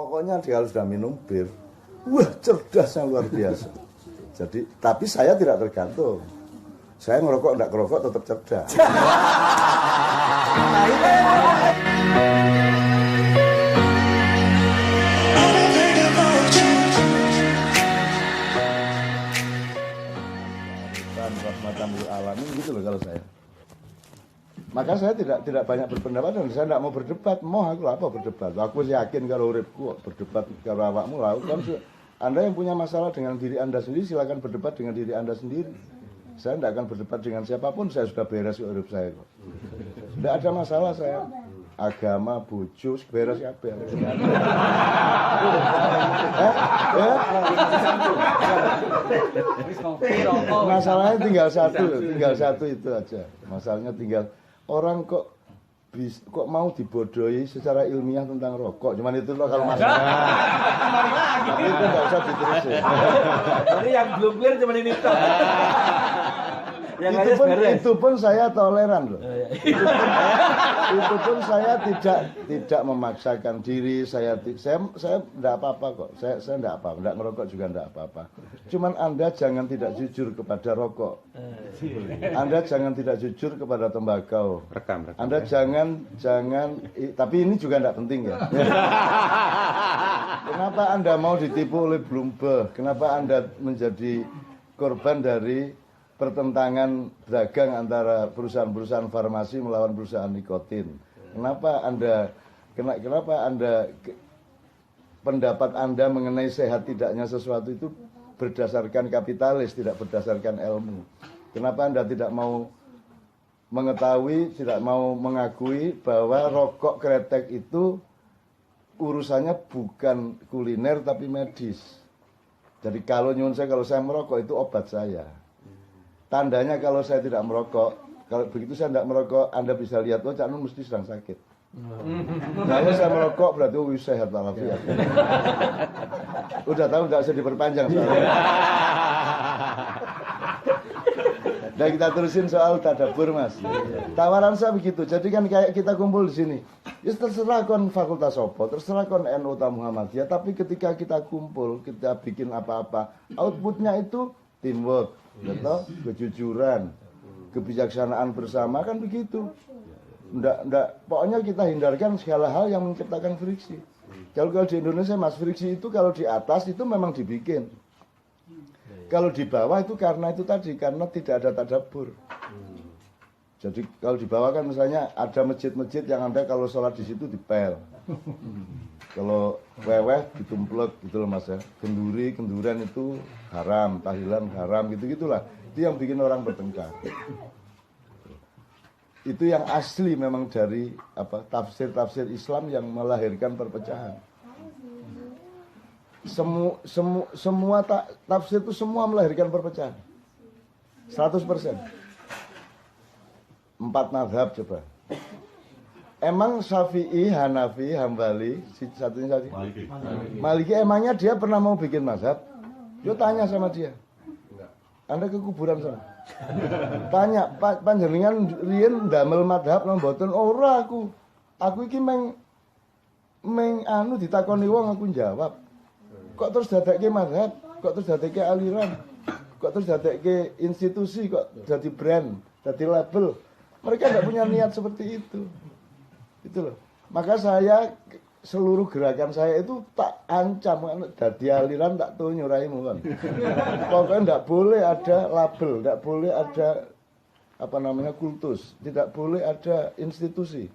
Pokoknya dia sudah minum bir, wah cerdasnya luar biasa. Jadi, tapi saya tidak tergantung. Saya ngerokok, enggak ngerokok tetap cerdas. Rahmatan lil alamin gitu loh kalau saya. Maka saya tidak banyak berpendapat dan saya tidak mau berdebat. Mau aku apa berdebat? Aku yakin kalau uripku berdebat kalau awakmu lah. Kan Anda yang punya masalah dengan diri Anda sendiri silakan berdebat dengan diri Anda sendiri. Saya tidak akan berdebat dengan siapapun, saya sudah beres urip saya kok. Tidak ada masalah saya. Agama, bojo, beres ya beres. Masalahnya tinggal satu itu aja. Masalahnya tinggal orang kok mau dibodohi secara ilmiah tentang rokok. Cuman itu loh kalau masalah. Tapi itu nggak usah diterusin. Jadi yang belum clear cuma ini toh. Itu pun saya toleran loh. Itu pun saya tidak memaksakan diri. Saya tidak apa-apa kok. Saya tidak apa, tidak ngerokok juga tidak apa-apa. Cuman Anda jangan tidak jujur kepada rokok. Anda jangan tidak jujur kepada tembakau. Rekam. Anda jangan, tapi ini juga tidak penting ya. Kenapa Anda mau ditipu oleh Bloomberg? Kenapa Anda menjadi korban dari pertentangan dagang antara perusahaan-perusahaan farmasi melawan perusahaan nikotin? Kenapa Anda pendapat Anda mengenai sehat tidaknya sesuatu itu berdasarkan kapitalis, tidak berdasarkan ilmu? Kenapa Anda tidak mau mengetahui, tidak mau mengakui bahwa rokok kretek itu urusannya bukan kuliner tapi medis. Jadi kalau saya merokok itu obat saya. Tandanya kalau saya tidak merokok, kalau begitu saya tidak merokok, Anda bisa lihat, Cak Nun mesti sedang sakit. Kalau saya merokok berarti sehat walafiat. Udah tahu, nggak usah diperpanjang soalnya. Dan kita terusin soal tadabbur, Mas. Tawaran saya begitu. Jadi kan kayak kita kumpul di sini. Ya terserah kon fakultas opo, terserah kon NU Muhammadiyah, tapi ketika kita kumpul, kita bikin apa-apa, outputnya itu teamwork, kejujuran, kebijaksanaan bersama, kan begitu. Pokoknya kita hindarkan segala hal yang menciptakan friksi. Kalau di Indonesia, Mas, friksi itu kalau di atas itu memang dibikin. Kalau di bawah itu karena itu tadi, karena tidak ada tadabbur. Jadi kalau di bawah kan misalnya ada masjid-masjid yang Anda kalau sholat di situ dipel. Kalau weweh ditumplek gitu loh, Mas ya. Kenduran itu haram, tahlilan haram, gitu-gitulah. Itu yang bikin orang bertengkar. Itu yang asli memang dari tafsir-tafsir Islam yang melahirkan perpecahan. Semua tafsir itu semua melahirkan perpecahan. 100%. 4 mazhab coba. Emang Syafi'i, Hanafi, Hambali, satunya tadi Maliki, emangnya dia pernah mau bikin mazhab? Yo tanya sama dia. Anda ke kuburan sana. Tanya, panjenengan riyen ndamel mazhab nang mboten? Ora aku. Aku iki meng ditakoni wong aku jawab. Kok terus dadekke mazhab? Kok terus dadekke aliran? Kok terus dadekke institusi? Kok jadi brand, jadi label? Mereka tidak punya niat seperti itu. Itu loh. Maka saya seluruh gerakan saya itu tak ancam, dadi aliran tak tuh nyuraimu kan. Pokoknya tidak boleh ada label, tidak boleh ada kultus, tidak boleh ada institusi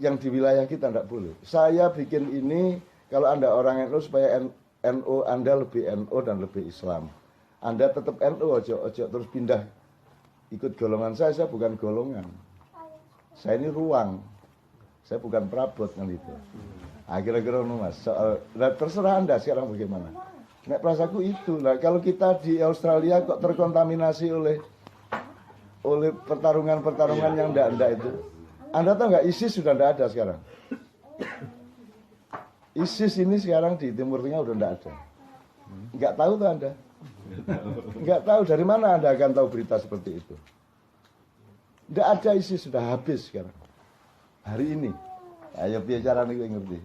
yang di wilayah kita, tidak boleh. Saya bikin ini kalau Anda orang NU supaya NU Anda lebih NU dan lebih Islam. Anda tetap NU, ojo terus pindah ikut golongan saya bukan golongan. Saya ini ruang. Saya bukan perabot kan itu. Kira-kira Mas, soal terserah Anda sekarang bagaimana. Nek perasaku itu. Nah, kalau kita di Australia kok terkontaminasi oleh pertarungan yang ndak itu. Anda tahu nggak ISIS sudah ndak ada sekarang. ISIS ini sekarang di Timur Tengah udah ndak ada. Nggak tahu tuh Anda. Nggak tahu dari mana Anda akan tahu berita seperti itu. Nggak ada ISIS, sudah habis sekarang. Hari ini, ayo bicara nih gue ngerti.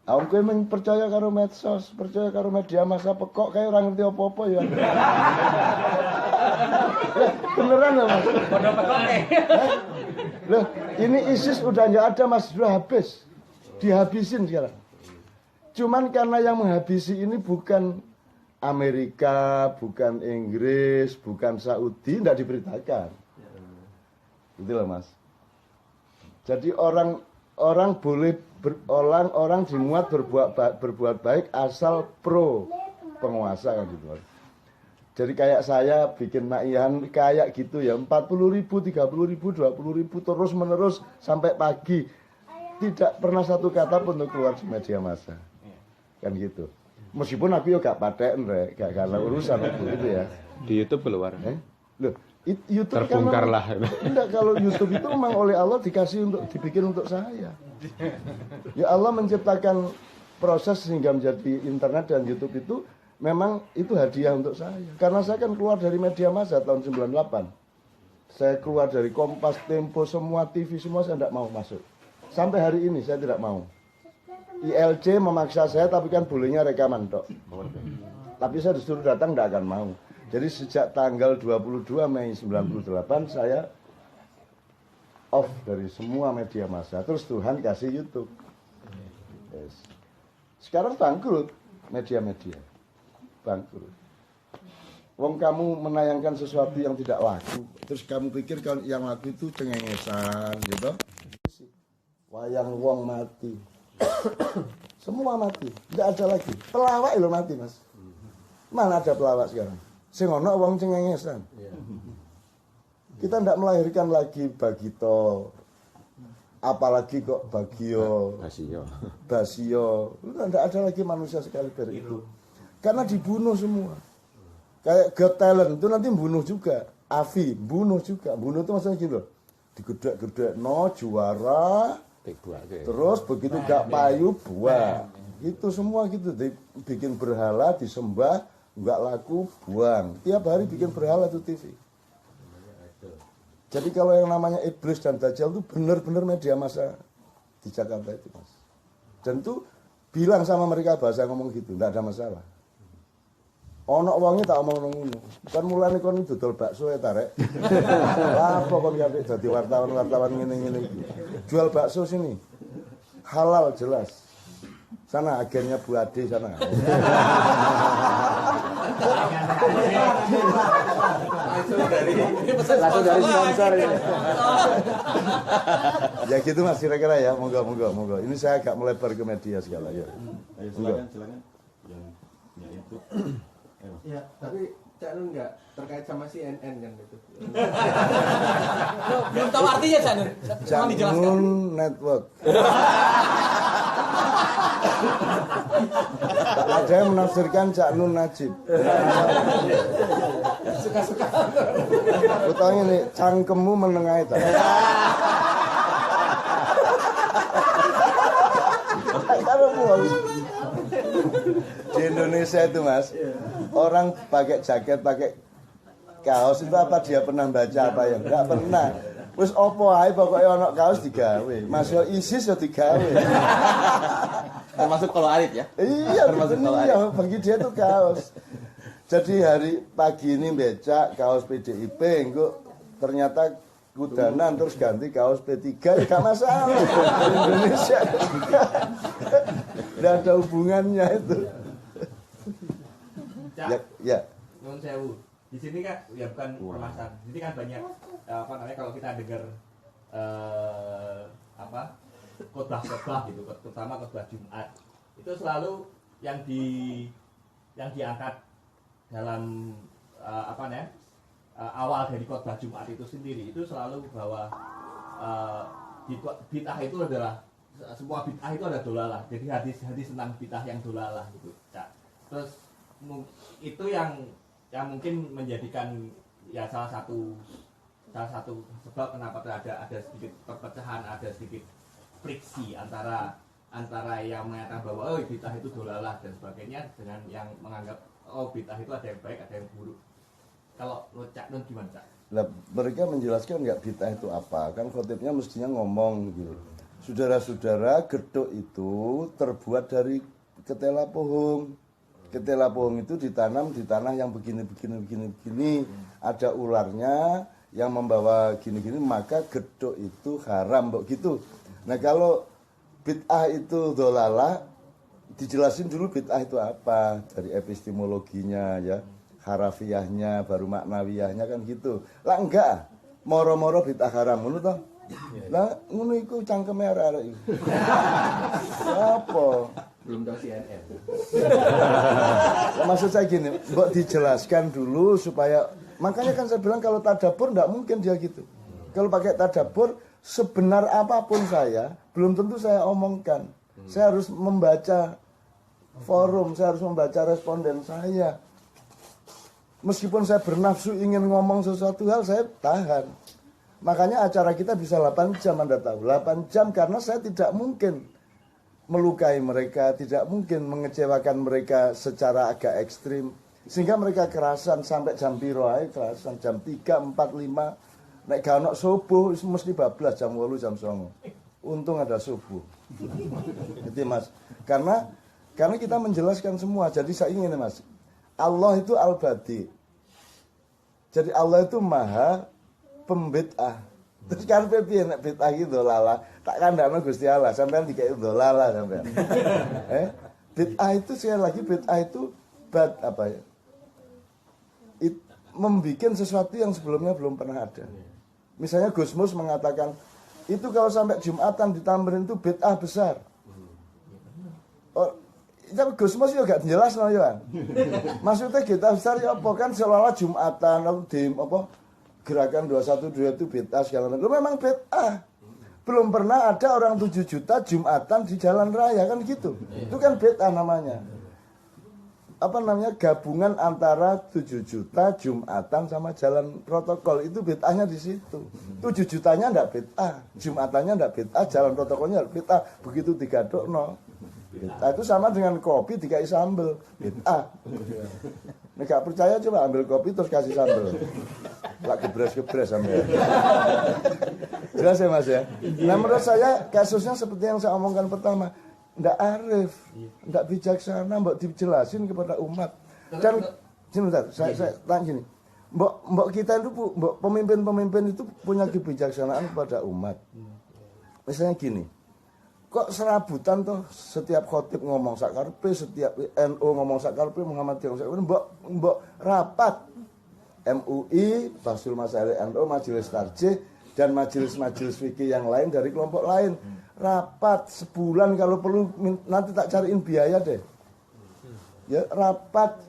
Aku kowe mung percaya karo medsos, percaya karo media massa pekok kayak orang ngerti apa-apa ya. Beneran loh Mas. Padha pekoke. Loh, ini ISIS udah nggak ada Mas, sudah habis. Dihabisin sekarang. Cuman karena yang menghabisi ini bukan Amerika, bukan Inggris, bukan Saudi, tidak diberitakan. Gitu loh Mas. Jadi orang boleh orang dimuat berbuat baik asal pro penguasa kan gitu. Jadi kayak saya bikin makian kayak gitu ya 40.000, 30.000, 20.000 terus menerus sampai pagi. Tidak pernah satu kata pun untuk keluar di media massa. Kan gitu. Meskipun aku ya gak paten rek, gak karena urusan itu ya. Di YouTube keluar. Loh, YouTube terbongkar lah. Enggak, kalau YouTube itu memang oleh Allah dikasih untuk dibikin untuk saya. Ya Allah menciptakan proses sehingga menjadi internet dan YouTube itu memang itu hadiah untuk saya. Karena saya kan keluar dari media massa tahun 98. Saya keluar dari Kompas, Tempo, semua TV semua saya tidak mau masuk. Sampai hari ini saya tidak mau. ILC memaksa saya tapi kan bolehnya rekaman tok. Tapi saya disuruh datang tidak akan mau. Jadi sejak tanggal 22 Mei 98 saya off dari semua media massa. Terus Tuhan kasih YouTube. Yes. Sekarang bangkrut media-media. Bangkrut. Wong kamu menayangkan sesuatu yang tidak laku. Terus kamu pikir kalau yang laku itu cengengesan gitu. Wayang wong mati. Semua mati. Tidak ada lagi. Pelawak lo mati Mas. Mana ada pelawak sekarang? Sing ono wong cengengesan. Kita tidak melahirkan lagi Bagito, apalagi kok Bagio, Basio. Tidak ada lagi manusia sekali dari itu. Karena dibunuh semua. Kayak Got Talent itu nanti bunuh juga. Avi bunuh juga. Bunuh itu maksudnya gitu. Digedek-gedek no juara. Terus begitu gak payu buang. Itu semua gitu. Bikin berhala, disembah, nggak laku, buang. Tiap hari bikin berhala itu TV. Jadi kalau yang namanya iblis dan dajjal itu benar-benar media massa di Jakarta itu Mas. Dan itu bilang sama mereka bahasa ngomong gitu, enggak ada masalah. Ono wonge tak omong ngono. Kan mulane kon dodol bakso ya tarek. Lah apa kon kabeh dadi wartawan ngene-ngene iki. Jual bakso sini. Halal jelas. Sana agennya Bu Ade sana. Langsung dari sponsor ini. Ya gitu Mas kira-kira ya, monggo. Ini saya agak melebar ke media segala ya. Ayo silakan. Yang input. Ya, tapi Cak Nun enggak terkait sama CNN kan itu. Belum tahu artinya Cak Nun. Cak Nun Network. Ada yang menafsirkan Cak Nun Najib. Suka-suka. Utangnya nih, cangkemmu menengah itu. Di Indonesia itu Mas, orang pakai jaket, pakai kaos itu apa dia pernah baca apa ya? Enggak pernah. Wis opo ae pokoke ana kaos digawe. Masuk ISIS ya digawe. Termasuk kalau arit ya? Iya, termasuk kalau iya, bagi dia tuh kaos. Jadi hari pagi ini becak kaos PDIP, engko ternyata kudanan terus ganti kaos P3 ya gak masalah. Indonesia tidak ada hubungannya itu. Cak, Ya. Nun sewu. Di sini kan ya bukan permasalahan. Di sini kan banyak apa namanya kalau kita dengar khotbah gitu, terutama khotbah Jumat. Itu selalu yang diangkat dalam awal dari khotbah Jumat itu sendiri itu selalu bahwa bid'ah itu adalah semua bid'ah itu ada dolalah. Jadi hadis tentang bid'ah yang dolalah gitu. Cak. Terus itu yang mungkin menjadikan ya salah satu sebab kenapa ada sedikit perpecahan, ada sedikit friksi antara yang mengatakan bahwa bid'ah itu dolalah dan sebagainya dengan yang menganggap bid'ah itu ada yang baik, ada yang buruk. Kalau lo Cak Nun gimana Cak? Lah mereka menjelaskan nggak bid'ah itu apa? Kan khotibnya mestinya ngomong gitu. Saudara-saudara, gedhuk itu terbuat dari ketela pohong. Ketela pohong itu ditanam di tanah yang begini. Ada ularnya yang membawa gini-gini, maka gedhuk itu haram, begitu. Nah, kalau bid'ah itu dhalalah, dijelasin dulu bid'ah itu apa, dari epistemologinya ya, harafiahnya, baru maknawiyahnya kan gitu. Lah enggak, moro-moro bid'ah haram ngono toh. Lah ngono iku cangkeme arek-arek iku. Apa? Belum tahu CNN. Maksud saya gini, mbok dijelaskan dulu supaya, makanya kan saya bilang kalau tadabbur enggak mungkin dia gitu. Kalau pakai tadabbur, sebenar apapun saya, belum tentu saya omongkan. Saya harus membaca forum, saya harus membaca responden saya. Meskipun saya bernafsu ingin ngomong sesuatu hal, saya tahan. Makanya acara kita bisa 8 jam, Anda tahu. 8 jam karena saya tidak mungkin melukai mereka, tidak mungkin mengecewakan mereka secara agak ekstrim. Sehingga mereka kerasan sampai jam piro ae, kerasan jam 3, 4, 5. Nek gak ono subuh mesti bablas jam 8, jam 9. Untung ada subuh. Gitu Mas. Karena kita menjelaskan semua. Jadi saya ingin Mas, Allah itu al-badi. Jadi Allah itu maha pembid'ah. Terus karepe piye nek bid'ah iki dolala, tak kandhane Gusti Allah, sampean dikek dolala sampean. Bid'ah itu sekali lagi bid'ah itu apa ya? Membikin sesuatu yang sebelumnya belum pernah ada. Misalnya Gus Mus mengatakan, itu kalau sampai Jumatan ditambahin itu bid'ah besar. Oh, tapi Gus Mus juga gak jelas no ya. Maksudnya kita besar ya apa kan seolah-olah Jumatan atau di apa gerakan 212 itu bid'ah segala macam. Lu memang bid'ah. Belum pernah ada orang 7 juta Jumatan di jalan raya kan gitu. Itu kan bid'ah namanya. Apa namanya, gabungan antara 7 juta Jumatan sama jalan protokol, itu bid'ahnya di situ. 7 jutanya enggak bid'ah, Jumatannya enggak bid'ah, jalan protokolnya bid'ah. Begitu digadokno. Bid'ah itu sama dengan kopi dikai sambel, bid'ah. Nek gak percaya coba ambil kopi terus kasih sambel. Lah gebres-gebres sampean. Jelas ya Mas ya? Nah menurut saya kasusnya seperti yang saya omongkan pertama. Ndak arif, ndak bijaksana, mbok dijelasin kepada umat. Dan sebentar, saya tanya gini. Mbok kita itu, mbok pemimpin-pemimpin itu punya kebijaksanaan kepada umat. Misalnya gini. Kok serabutan toh setiap khotib ngomong sakarpe, setiap NU ngomong sakarpe, Muhammadiyah ngomong sakarpe, mbok rapat MUI, Basul Masail NU, Majelis Tarjih dan majelis-majelis fikih yang lain dari kelompok lain. Rapat sebulan kalau perlu, nanti tak cariin biaya deh. Ya, rapat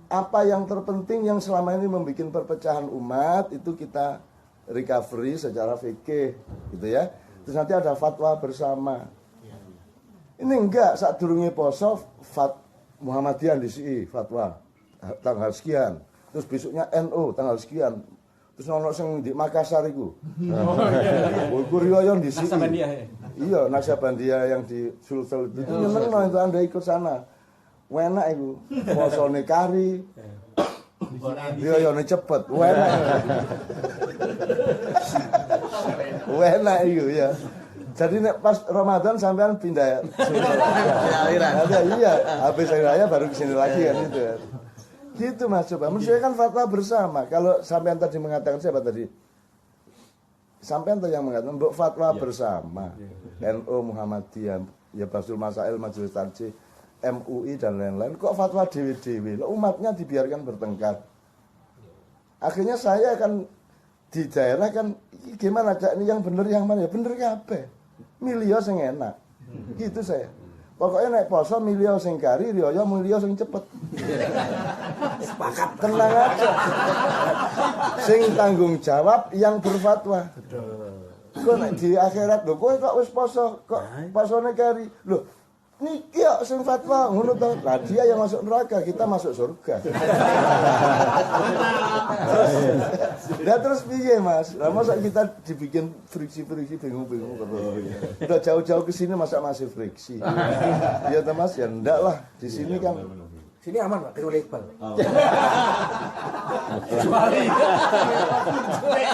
apa yang terpenting yang selama ini membuat perpecahan umat itu kita recovery secara fikih gitu ya. Terus nanti ada fatwa bersama. Ini enggak, saat durunge poso Muhammadiyah di sini fatwa tanggal sekian. Terus besoknya NU tanggal sekian. Terus ono sing di Makassar iku. Iku riyo di sini. Iya, Naksabandia yang di Sulsel itu nyenengno itu Anda ikut sana. Enak iku. Posone kari. Riyo cepet. Enak iku ya. Jadi nek pas Ramadan sampean pindah aliran. Iya, habis hari raya baru kesini lagi kan itu ya. Gitu Mas, coba. Maksudnya kan fatwa bersama. Kalau sampean tadi mengatakan siapa tadi? Sampean tadi yang mengatakan mbok fatwa bersama. NU, Muhammadiyah, ya Basul Masail, Majelis Tarjih, MUI dan lain-lain. Kok fatwa dewi-dewi? Umatnya dibiarkan bertengkar. Akhirnya saya akan di daerah kan gimana Cak, ini yang bener yang mana ya? Bener kabeh. Milih sing enak. Gitu saya. Pokoknya naik poso milih sing kari, riyo milih sing cepet. Sepakat, tenang aja. Sing tanggung jawab yang berfatwa. Kok nek di akhirat lho kowe kok wis poso, kok posone kari. Lho, niki kok sing fatwa ngono to. Lah dia yang masuk neraka, kita masuk surga. Lah terus piye Mas? Lah masa kita dibikin friksi-friksi bingung-bingung terus. Udah jauh-jauh ke sini masa masih friksi. Iya toh Mas, ya ndak lah. Di sini kan sini aman Pak, tiru Iqbal. Kecuali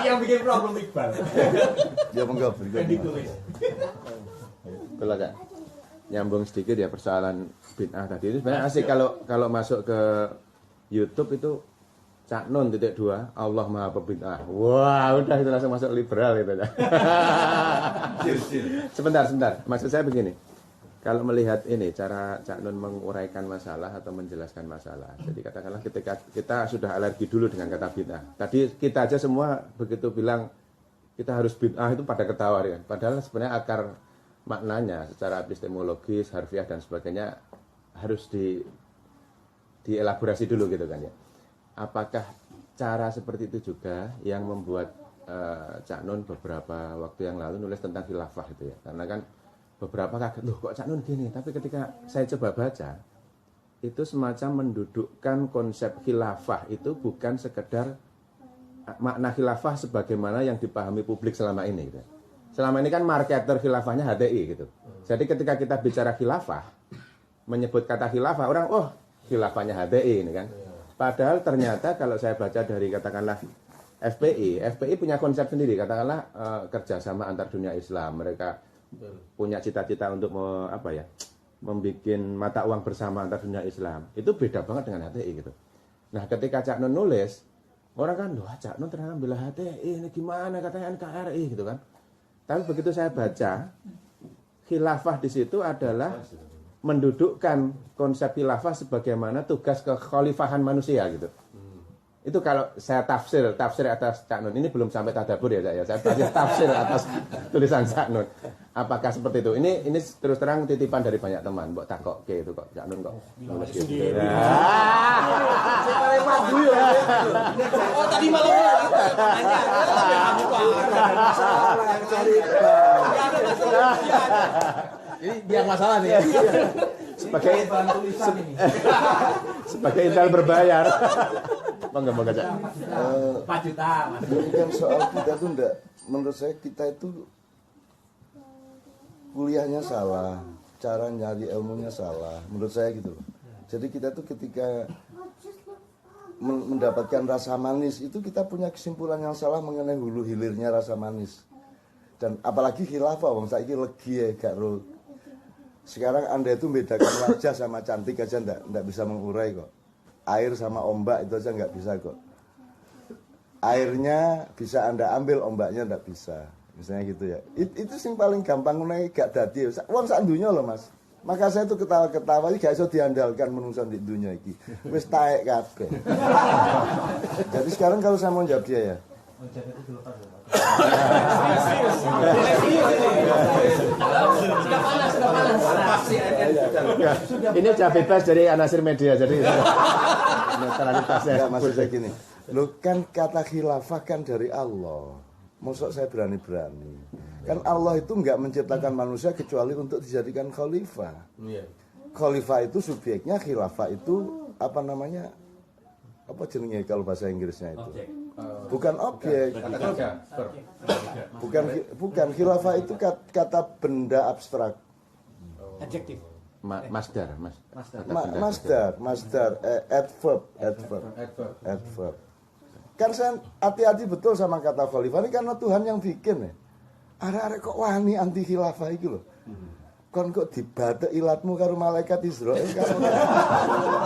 yang bikin problem Iqbal. ya monggo Yang ditulis. Betul aja. Nyambung sedikit ya persoalan bid'ah tadi itu sebenarnya asik kalau masuk ke YouTube itu Cak Nun titik 2 Allah Maha Pembid'ah. Wah, udah itu langsung masuk liberal itu. Sebentar. Maksud saya begini. Kalau melihat ini cara Cak Nun menguraikan masalah atau menjelaskan masalah. Jadi katakanlah ketika kita sudah alergi dulu dengan kata bid'ah. Tadi kita aja semua begitu bilang kita harus bid'ah itu pada ketawa kan. Padahal sebenarnya akar maknanya secara epistemologis, harfiah dan sebagainya harus dielaborasi dulu gitu kan ya. Apakah cara seperti itu juga yang membuat Cak Nun beberapa waktu yang lalu nulis tentang khilafah itu ya. Karena kan beberapa kaget, loh kok Cak Nun gini. Tapi ketika saya coba baca, itu semacam mendudukkan konsep khilafah itu bukan sekedar makna khilafah sebagaimana yang dipahami publik selama ini gitu. Selama ini kan marketer khilafahnya HTI gitu. Jadi ketika kita bicara khilafah, menyebut kata khilafah, orang khilafahnya HTI ini kan. Padahal ternyata kalau saya baca dari katakanlah FPI punya konsep sendiri, katakanlah kerjasama antar dunia Islam. Mereka punya cita-cita untuk membuat mata uang bersama antar dunia Islam. Itu beda banget dengan HTI gitu. Nah ketika Cak Nun nulis, orang kan, wah Cak Nun ternyata bela HTI, ini gimana katanya NKRI gitu kan. Tapi begitu saya baca, khilafah di situ adalah mendudukkan konsep khilafah sebagaimana tugas kekhalifahan manusia gitu. Itu kalau saya tafsir atas Cak Nun. Ini belum sampai tadabbur ya Cak ya. Saya baca tafsir atas tulisan Cak Nun. Apakah seperti itu? Ini terus terang titipan dari banyak teman. Mbok takokke itu kok Cak Nun kok nulis gitu. Oh tadi malam ini biar masalah nih. Sebagai intel berbayar. Monggo Cak. 4 juta. Bukan soal kita tuh enggak. Menurut saya kita itu kuliahnya salah, cara nyari ilmunya salah. Menurut saya gitu loh. Jadi kita tuh ketika mendapatkan rasa manis itu kita punya kesimpulan yang salah mengenai hulu hilirnya rasa manis. Dan apalagi khilafah, wong saiki legi ya gak ro. Sekarang Anda itu membedakan wajah sama cantik aja enggak bisa mengurai kok. Air sama ombak itu aja enggak bisa kok. Airnya bisa Anda ambil, ombaknya enggak bisa. Misalnya gitu ya. Itu sing paling gampang ngono gak dadi. Wong sak donya loh Mas. Maka saya tuh ketawa-ketawa iki gak iso diandalkan menungso di dunia iki. Wis taek kabeh. Jadi sekarang kalau saya mau jawab dia ya. Ini sudah bebas dari anasir media, jadi netralitasnya. Enggak, maksud saya gini. Loh kan kata khilafah kan dari Allah. Maksud saya berani-berani. Kan Allah itu enggak menciptakan manusia kecuali untuk dijadikan khalifah. Khalifah itu subjeknya, khilafah itu apa namanya? Apa jenenge kalau bahasa Inggrisnya itu? Bukan objek. Bukan khilafah itu kata benda abstrak. Adjektif. Masdar. Adverb. Kan saya hati-hati betul sama kata khalifah ini karena Tuhan yang bikin ya. Arek-arek kok wani anti khilafah iki lho. Kon kok dibatek ilatmu karo malaikat Israel kan.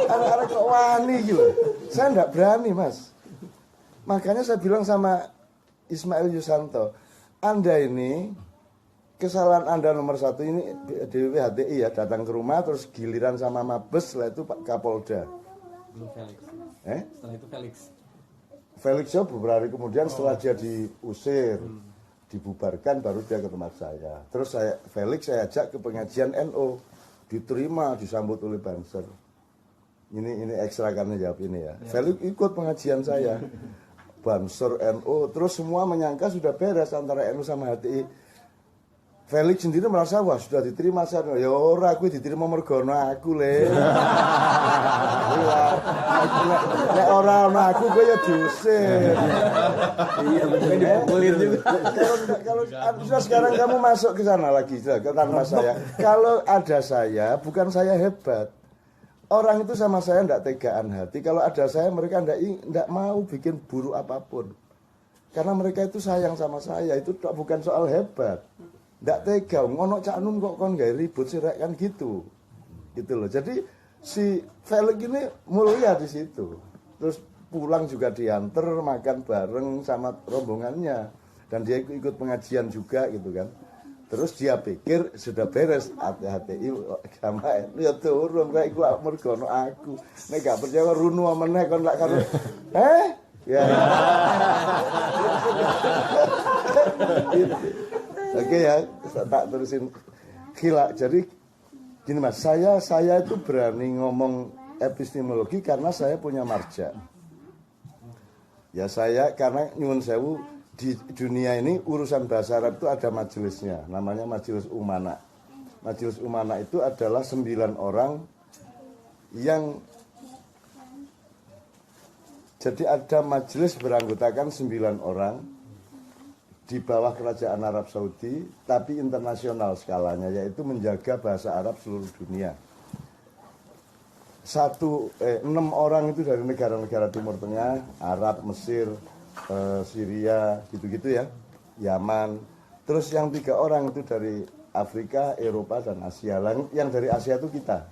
Arek-arek kok wani iki lho. Saya enggak berani, Mas. Makanya saya bilang sama Ismail Yusanto, Anda ini kesalahan Anda nomor 1 ini DWP HTI ya, datang ke rumah terus giliran sama Mabes, setelah itu Pak Kapolda. Belum Felix. Setelah itu Felix. Felix beberapa hari kemudian setelah dia diusir, dibubarkan baru dia ke tempat saya. Terus Felix saya ajak ke pengajian NO, diterima, disambut oleh Banser. Ini ekstra karena jawab ini ya. Felix ikut pengajian saya. Banser NO, terus semua menyangka sudah beres antara NU sama HTI. Felix sendiri merasa wah sudah diterima saya. Ya ora aku diterima mergo aku le. Nek ora ana aku kowe ya diusir. Iya betul dipukulin juga. Kalau sekarang kamu masuk ke sana lagi ke tanpa saya. Kalau ada saya, bukan saya hebat. Orang itu sama saya tidak tegaan hati. Kalau ada saya, mereka tidak mau bikin buruk apapun. Karena mereka itu sayang sama saya. Itu bukan soal hebat. ndak tega ngono Cak Nun kok kon gawe ribut sih rek kan gitu. Gitu loh. Jadi si Felix ini mulia di situ. Terus pulang juga diantar makan bareng sama rombongannya dan dia ikut pengajian juga gitu kan. Terus dia pikir sudah beres hati-hati agama ya turun kayak iku mergo aku. Nek gak percaya runu meneh kon lak karo ya. Oke ya, tak terusin Jadi gini Mas, saya itu berani ngomong epistemologi karena saya punya marja. Ya saya karena nyuwun sewu di dunia ini urusan bahasa Arab itu ada majelisnya, namanya Majelis Umana. Majelis Umana itu adalah 9 orang yang jadi ada majelis beranggotakan 9 orang di bawah kerajaan Arab Saudi, tapi internasional skalanya, yaitu menjaga bahasa Arab seluruh dunia. 6 orang itu dari negara-negara Timur Tengah, Arab, Mesir, Syria, gitu-gitu ya, Yaman. Terus yang 3 orang itu dari Afrika, Eropa, dan Asia. Yang dari Asia itu kita.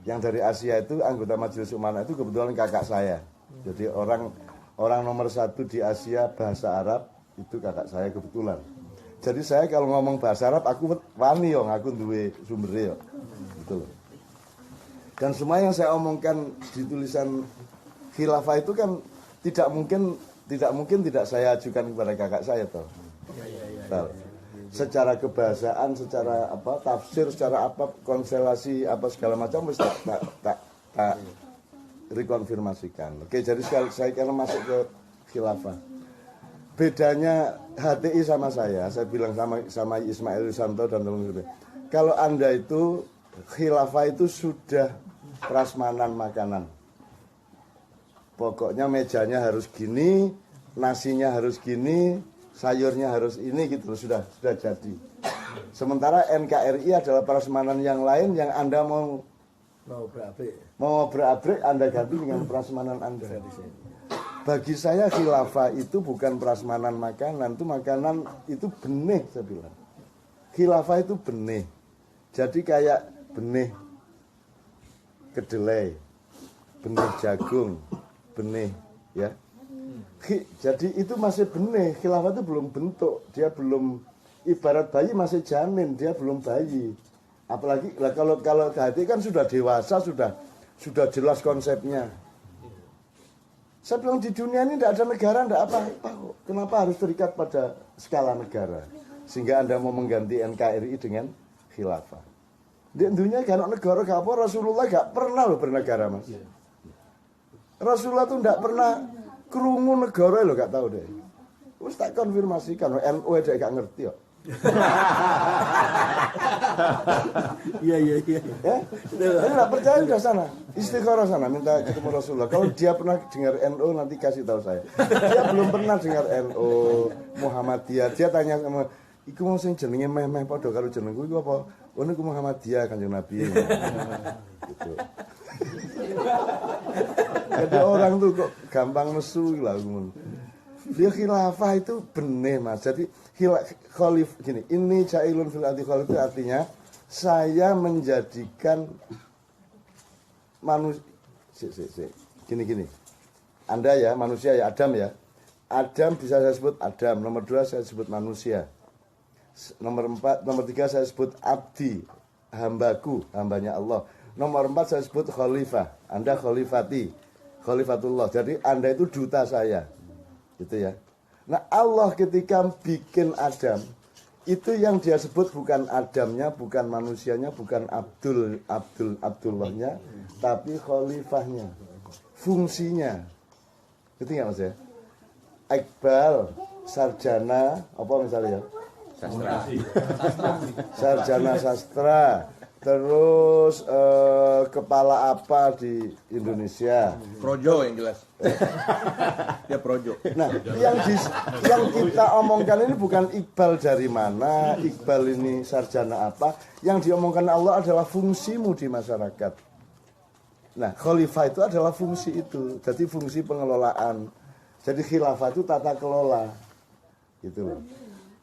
Yang dari Asia itu anggota Majelis Umana itu kebetulan kakak saya. Jadi orang nomor 1 di Asia bahasa Arab itu kakak saya kebetulan. Jadi saya kalau ngomong bahasa Arab aku wani yo, aku duwe sumbere yo. Gitu loh. Dan semua yang saya omongkan di tulisan khilafah itu kan tidak mungkin tidak saya ajukan kepada kakak saya toh. Secara kebahasaan, secara tafsir, secara konstelasi segala macam mesti tak rekonfirmasikan. Oke, jadi saya karena masuk ke khilafah. Bedanya HTI sama saya bilang sama Ismail Yusanto dan teman-teman. Kalau Anda itu khilafah itu sudah prasmanan makanan. Pokoknya mejanya harus gini, nasinya harus gini, sayurnya harus ini gitu sudah jadi. Sementara NKRI adalah prasmanan yang lain yang Anda mau berabrik Anda ganti dengan prasmanan Anda. Bagi saya khilafah itu bukan prasmanan makanan, itu makanan itu benih saya bilang. Khilafah itu benih. Jadi kayak benih kedelai, benih jagung, benih ya. Jadi itu masih benih, khilafah itu belum bentuk, dia belum ibarat bayi masih janin, dia belum bayi. Apalagi kalau hati kan sudah dewasa, sudah jelas konsepnya. Saya bilang di dunia ini tidak ada negara, tidak apa-apa kok. Kenapa harus terikat pada skala negara? Sehingga Anda mau mengganti NKRI dengan khilafah. Di dunia gak ada negara, gak apa, Rasulullah gak pernah loh bernegara Mas. Rasulullah tuh tidak pernah kerungu negara loh, gak tahu deh. Terus tak konfirmasikan, NU aja gak ngerti kok. Iya. Ya, jadi nggak percaya udah sana, istikharah sana, minta ketemu Rasulullah. Kalau dia pernah dengar NU nanti kasih tahu saya. Dia belum pernah dengar NU, Muhammadiyah. Dia tanya sama, iku mau sing jenenge meh-meh padha karo jenengku iku apa? Oh niku Muhammadiyah Kanjeng Nabi. Gitu. Jadi orang tuh kok gampang nesu lah. Dia khilafah itu benih Mas. Jadi khalif gini, ini jailun fil ardi khalif itu artinya saya menjadikan manusia gini. Anda ya manusia ya Adam ya. Adam bisa saya sebut Adam, nomor 2 saya sebut manusia. Nomor 3 saya sebut abdi, hambaku, hambanya Allah. Nomor 4 saya sebut khalifah. Anda khalifati, khalifatullah. Jadi Anda itu duta saya. Gitu ya. Nah Allah ketika bikin Adam itu yang dia sebut bukan Adamnya, bukan manusianya, bukan Abdullahnya, tapi khalifahnya, fungsinya. Gitu nggak Mas ya? Iqbal, sarjana apa misalnya ya? Sarjana sastra. Terus kepala apa di Indonesia? Projo yang jelas. Dia projo. Nah, yang kita omongkan ini bukan Iqbal dari mana, Iqbal ini sarjana apa. Yang diomongkan Allah adalah fungsimu di masyarakat. Nah, khalifah itu adalah fungsi itu. Jadi fungsi pengelolaan. Jadi khilafah itu tata kelola. Gitu loh.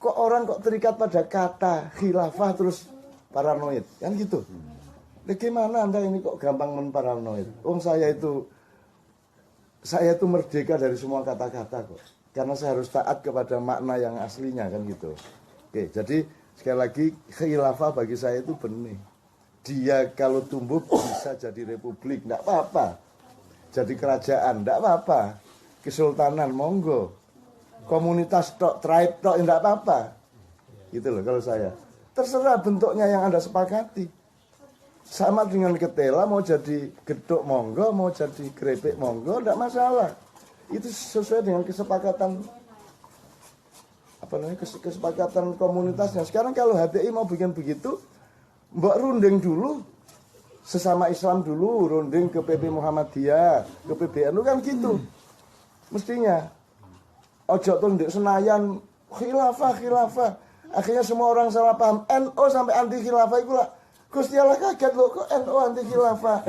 kok orang kok terikat pada kata khilafah terus paranoid, kan gitu. Gimana Anda ini kok gampang menparanoid? Saya itu merdeka dari semua kata-kata kok. Karena saya harus taat kepada makna yang aslinya, kan gitu. Oke, jadi sekali lagi khilafah bagi saya itu benih. Dia kalau tumbuh bisa jadi republik, enggak apa-apa. Jadi kerajaan, enggak apa-apa. Kesultanan, monggo. Komunitas tok, tribe tok, enggak apa-apa. Gitu loh kalau saya. Terserah bentuknya yang Anda sepakati. Sama dengan ketela, mau jadi gedok monggo, mau jadi keripik monggo, enggak masalah. Itu sesuai dengan kesepakatan kesepakatan komunitasnya. Sekarang kalau HTI mau bikin begitu, mbak runding dulu sesama Islam dulu, runding ke PP Muhammadiyah, ke PBNU, kan gitu. Mestinya ojo tunduk Senayan khilafah. Akhirnya semua orang salah paham. NU sampai anti khilafah itu lah. Gusti Allah kaget loh, kok NU anti khilafah?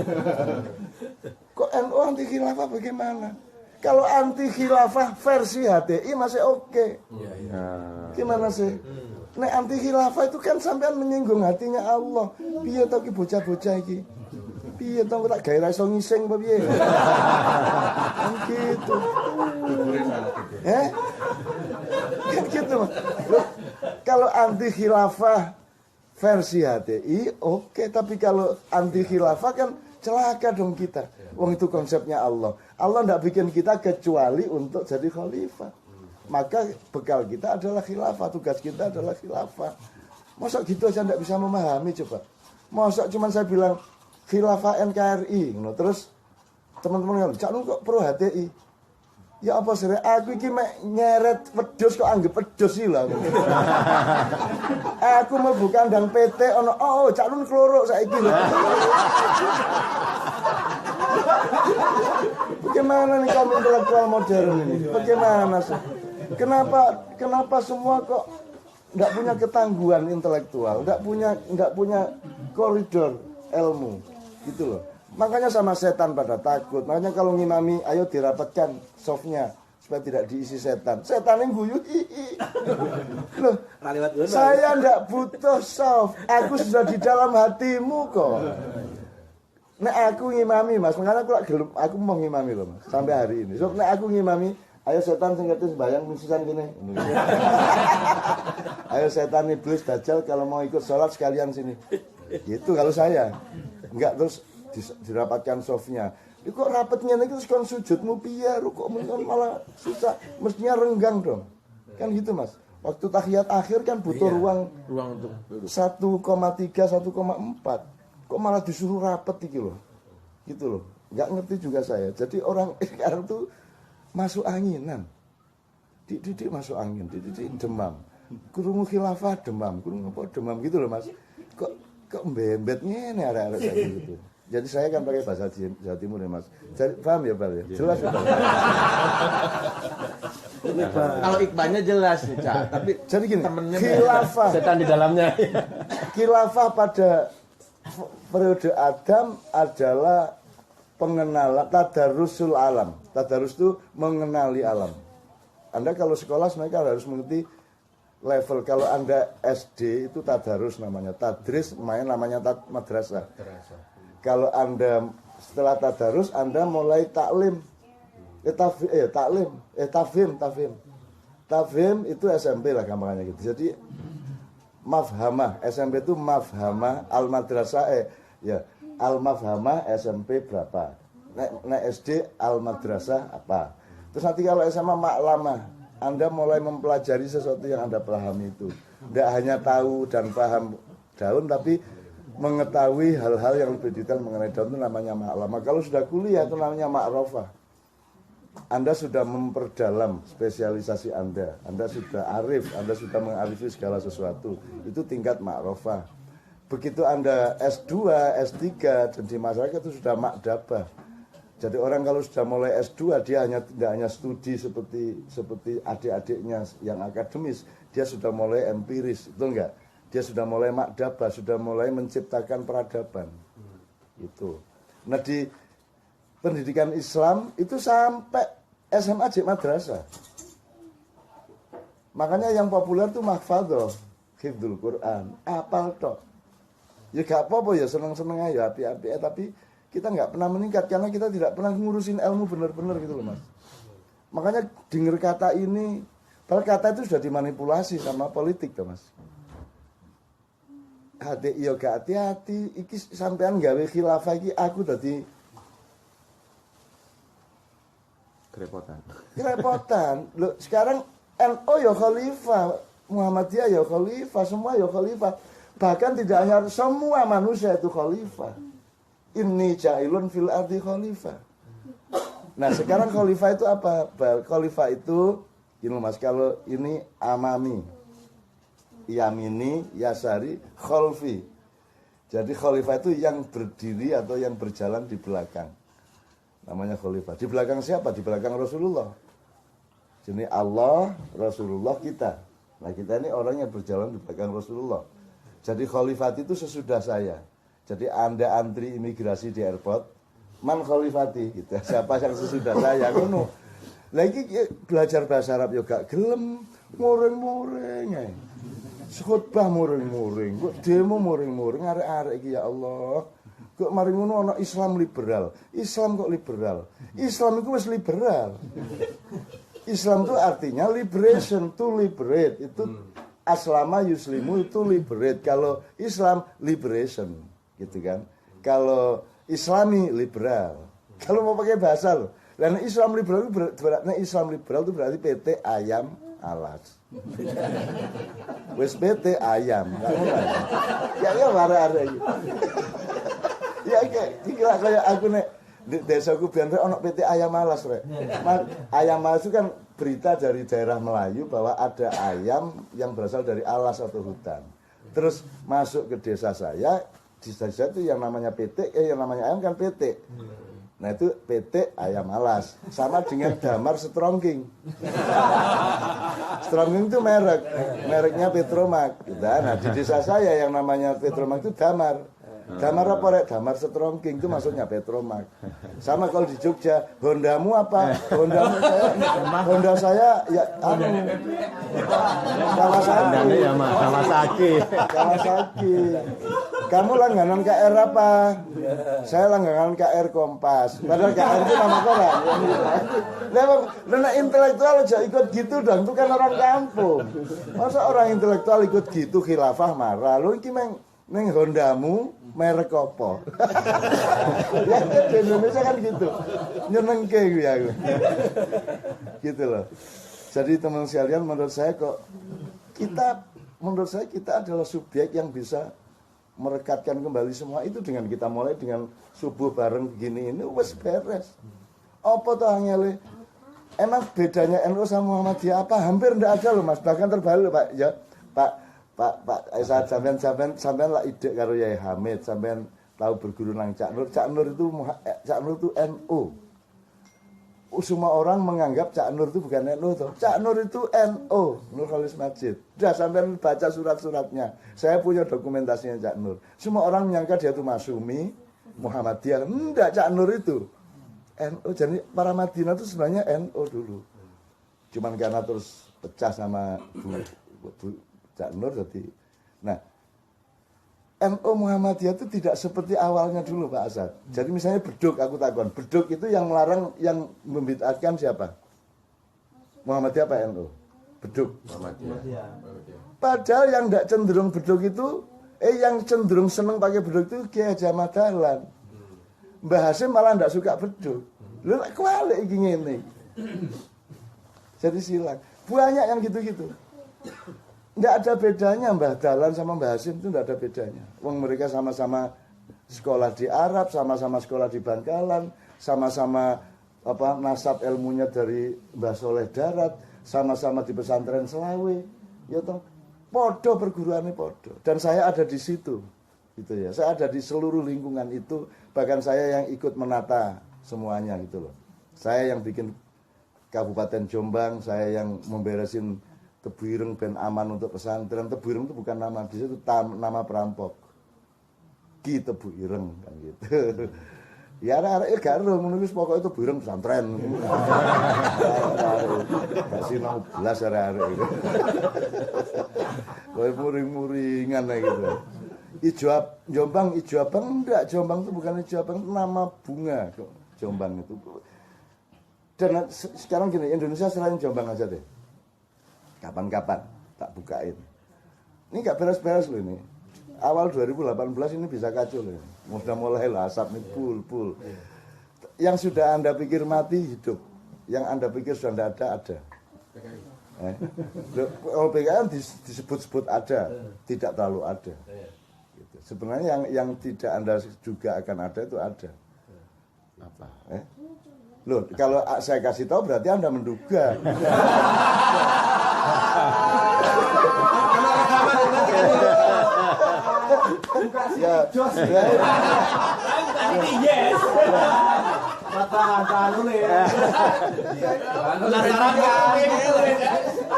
Kok NU anti khilafah bagaimana? Kalau anti khilafah versi HTI masih oke. Gimana sih? Nek anti khilafah itu kan sampean menyinggung hatinya Allah. Piye to ki bocah-bocah iki? Piye to tak gawe iso ngising apa piye? Kan gitu. Kan gitu, Mas. Loh, kalau anti khilafah versi HTI oke, tapi kalau anti khilafah kan celaka dong kita. Wong itu konsepnya Allah. Allah tidak bikin kita kecuali untuk jadi khalifah. Maka bekal kita adalah khilafah, tugas kita adalah khilafah. Masa gitu aja tidak bisa memahami coba. Masa cuma saya bilang khilafah NKRI, terus teman-teman ngomong, "Cak Nun kok pro HTI?" Ya apa sih? Aku iki mek nyeret wedhus kok anggap wedhus sih lah. Aku mlebu kandang PT ono Cak Nun kloro saiki lho. Bagaimana nih kaum intelektual modern ini? Bagaimana sih? Kenapa semua kok nggak punya ketangguhan intelektual, nggak punya koridor ilmu, gitu loh. Makanya sama setan pada takut. Makanya kalau ngimami, ayo dirapatkan softnya supaya tidak diisi setan. Setan yang guyu, loh, saya nggak butuh soft. Aku sudah di dalam hatimu kok. Nek aku ngimami Mas, makanya aku mau ngimami loh Mas sampai hari ini. So nek aku ngimami, ayo setan sing ngerti sembayang misisan gini. Ayo setan iblis dajjal kalau mau ikut sholat sekalian sini. Gitu kalau saya. Enggak terus dirapatkan softnya. Ini kok rapetnya nih terus kon sujudmu piye kok malah susah. Mestinya renggang dong. Kan gitu Mas. Waktu tahiyat akhir kan butuh ruang untuk 1,3 1,4. Kok malah disuruh rapet gitu loh. Gitu loh. Enggak ngerti juga saya. Jadi orang sekarang tuh masuk anginan. Didik masuk angin, didik demam. Kurungu khilafah demam, kurungu apa demam gitu loh Mas. Kok mbembet ngene arek-arek kayak gitu. Jadi saya kan pakai bahasa Jawa Timur ya Mas. Jadi, paham ya Bal ya? Jelas ya. Kalau Iqbalnya jelas nih, Cak. Tapi jadi gini, temennya khilafah setan di dalamnya. Khilafah pada periode Adam adalah pengenalan tadarusul alam. Tadarus itu mengenali alam. Anda kalau sekolah sebenarnya harus mengerti level. Kalau Anda SD itu tadarus namanya, tadris namanya madrasah. Kalau Anda setelah tadarus Anda mulai taklim. Tafhim itu SMP lah gampangannya gitu. Jadi mafhamah, SMP itu mafhamah, al-madrasah al-mafhamah SMP berapa. Nek SD al-madrasah apa. Terus nanti kalau SMA maklamah, Anda mulai mempelajari sesuatu yang Anda pahami itu. Tidak hanya tahu dan paham daun, tapi mengetahui hal-hal yang lebih detail mengenai daun itu namanya maklamah. Kalau sudah kuliah itu namanya ma'rofah. Anda sudah memperdalam spesialisasi Anda. Anda sudah arif, Anda sudah mengarifi segala sesuatu. Itu tingkat ma'rofah. Begitu Anda S2, S3 dan di masyarakat itu sudah makdabah. Jadi orang kalau sudah mulai S2 dia tidak hanya studi seperti adik-adiknya yang akademis, dia sudah mulai empiris, itu enggak? Dia sudah mulai makdabah, sudah mulai menciptakan peradaban. Itu. Nah di pendidikan Islam itu sampai SMA madrasah. Makanya yang populer tuh mahfadzah, hifdzul Quran, apal tok. Ya gak apa-apa ya seneng-seneng aja api-api tapi kita nggak pernah meningkat karena kita tidak pernah ngurusin ilmu benar-benar gitu loh Mas. Makanya denger kata ini, padahal kata itu sudah dimanipulasi sama politik tuh Mas. Hati iya gak hati-hati, iki sampean gawe khilafah iki aku dadi kerepotan. Loh, sekarang NU ya khalifah, Muhammadiyah ya khalifah, semua ya khalifah. Bahkan tidak hanya semua manusia itu khalifah. Inni ja'ilun fil ardi khalifah. Nah, sekarang khalifah itu apa? Khalifah itu ini Mas, kalau ini amami, yamini, yasari, khalfi. Jadi khalifah itu yang berdiri atau yang berjalan di belakang. Namanya khalifah. Di belakang siapa? Di belakang Rasulullah. Jadi Allah, Rasulullah kita. Nah, kita ini orang yang berjalan di belakang Rasulullah. Jadi khalifat itu sesudah saya. Jadi Anda antri imigrasi di airport, man khalifati gitu. Siapa yang sesudah saya ngono. Lagi belajar bahasa Arab yo gak gelem, muring-muring ae. Khotbah muring-muring, kok demo muring-muring arek-arek iki ya Allah. Kok mari ngono ana Islam liberal. Islam kok liberal? Islam itu wis liberal. Islam itu artinya liberation, to liberate. Itu aslama yuslimu itu liberate. Kalau Islam liberation, gitu kan. Kalau Islami liberal. Kalau mau pakai bahasa loh. Dan Islam liberal itu berarti PT ayam alas. Wes PT ayam, enggak mulai. Ya marah-marah iki. Ya kayak aku nek di desaku biyen ono PT ayam alas rek. Ayam alas itu kan berita dari daerah Melayu bahwa ada ayam yang berasal dari alas atau hutan. Terus masuk ke desa saya, di desa itu yang namanya PT, yang namanya ayam kan PT. Nah itu PT ayam alas, sama dengan Damar Strongking. Strongking itu mereknya Petromak. Nah di desa saya yang namanya Petromak itu Damar. Damar apa rek? Damar Strongking itu maksudnya Petromak. Sama kalau di Jogja, Hondamu apa? Honda saya ya Kawasaki. Kamu langganan KR apa? Saya langganan KR Kompas. Padahal KR itu nama koran. Nah intelektual aja ikut gitu dong, itu kan orang kampung. Masa orang intelektual ikut gitu khilafah marah. Lu iki neng Hondamu merek apa? Ya di Indonesia kan gitu. Nyenengke ya. Gitu loh. Jadi teman sekalian menurut saya kita adalah subjek yang bisa merekatkan kembali semua itu dengan kita mulai dengan subuh bareng begini ini wes beres. Apa toh angele? Emang bedanya NU sama Muhammadiyah apa? Hampir enggak ada loh Mas. Bahkan terbalik Pak. Ya, Pak saat sampean lah ide karo Yai Hamid, sampean tahu berguru nang Cak Nur. Cak Nur itu NU. Semua orang menganggap Cak Nur itu bukan NU toh. Cak Nur itu NU, Nur Khalis Masjid. Udah sampean baca surat-suratnya. Saya punya dokumentasinya Cak Nur. Semua orang menyangka dia itu Masyumi, Muhammadiyah. Enggak, Cak Nur itu NU. Jadi para Madinah itu sebenarnya NU dulu. Cuman karena terus pecah sama Bu Cak Nur jadi. Nah, NU Muhammadiyah itu tidak seperti awalnya dulu Pak Asad. Jadi misalnya beduk, aku takon. Beduk itu yang melarang, yang membid'ahkan siapa? Muhammadiyah apa NU? Beduk. Muhammadiyah. Padahal yang tidak cenderung beduk itu, yang cenderung seneng pakai beduk itu Kiai Haji Ahmad Dahlan. Mbah Hasyim malah tidak suka beduk. Lha kualik iki ngene. Jadi silang. Banyak yang gitu-gitu. Nggak ada bedanya Mbah Dahlan sama Mbah Hasyim itu nggak ada bedanya. Wong mereka sama-sama sekolah di Arab, sama-sama sekolah di Bangkalan, sama-sama nasab ilmunya dari Mbah Soleh Darat, sama-sama di pesantren Selawe. Ya toh, podo perguruannya podo. Dan saya ada di situ. Gitu ya. Saya ada di seluruh lingkungan itu, bahkan saya yang ikut menata semuanya gitu loh. Saya yang bikin Kabupaten Jombang, saya yang memberesin Tebu Ireng ben aman untuk pesantren. Tebu Ireng itu bukan nama desa, itu nama perampok. Ki Tebu Ireng kan gitu. Ya arek-arek gak ero menulis pokok itu burung pesantren. Gak sinau belas arek-arek itu. Kayak muring-muringan gitu. Ijo Jombang, Ijo Abang enggak, Jombang itu bukan Ijo Abang, itu nama bunga kok. Jombang itu. Dan sekarang gini, Indonesia selain Jombang aja deh. Kapan-kapan tak bukain. Ini nggak beres-beres loh ini. Awal 2018 ini bisa kacau loh. Sudah mulai lah asap nih pul. Yang sudah Anda pikir mati hidup. Yang Anda pikir sudah tidak ada. Kalau PKI disebut-sebut ada, tidak terlalu ada. Gitu. Sebenarnya yang tidak Anda juga akan ada itu ada. Apa? Loh, kalau saya kasih tahu berarti Anda menduga. Ya, Yes. Kata nulis.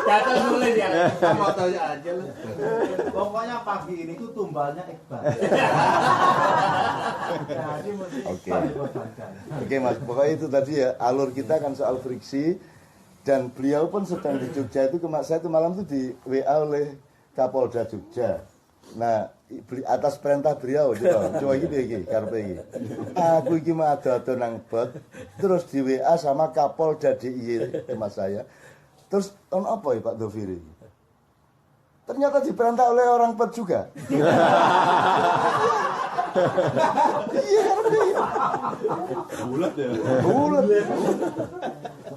Kata nulis ya. Kamu tahu aja lu. Pokoknya pagi ini tuh tumbalnya Iqbal. Jadi mesti Oke. dikorbankan. Oke Mas, pokoknya itu tadi ya, alur kita kan soal friksi. Dan beliau pun sedang di Jogja itu, saya itu malam itu di WA oleh Kapolda Jogja. Nah, atas perintah beliau coba iki karepe iki. Aku iki mah ado-ado nang bot, terus di WA sama Kapolda DIY sama saya. Terus on apa ya Pak Doviri? Ternyata diperintah oleh orang bot juga. Iya karepe. Bulat ya. Bulat.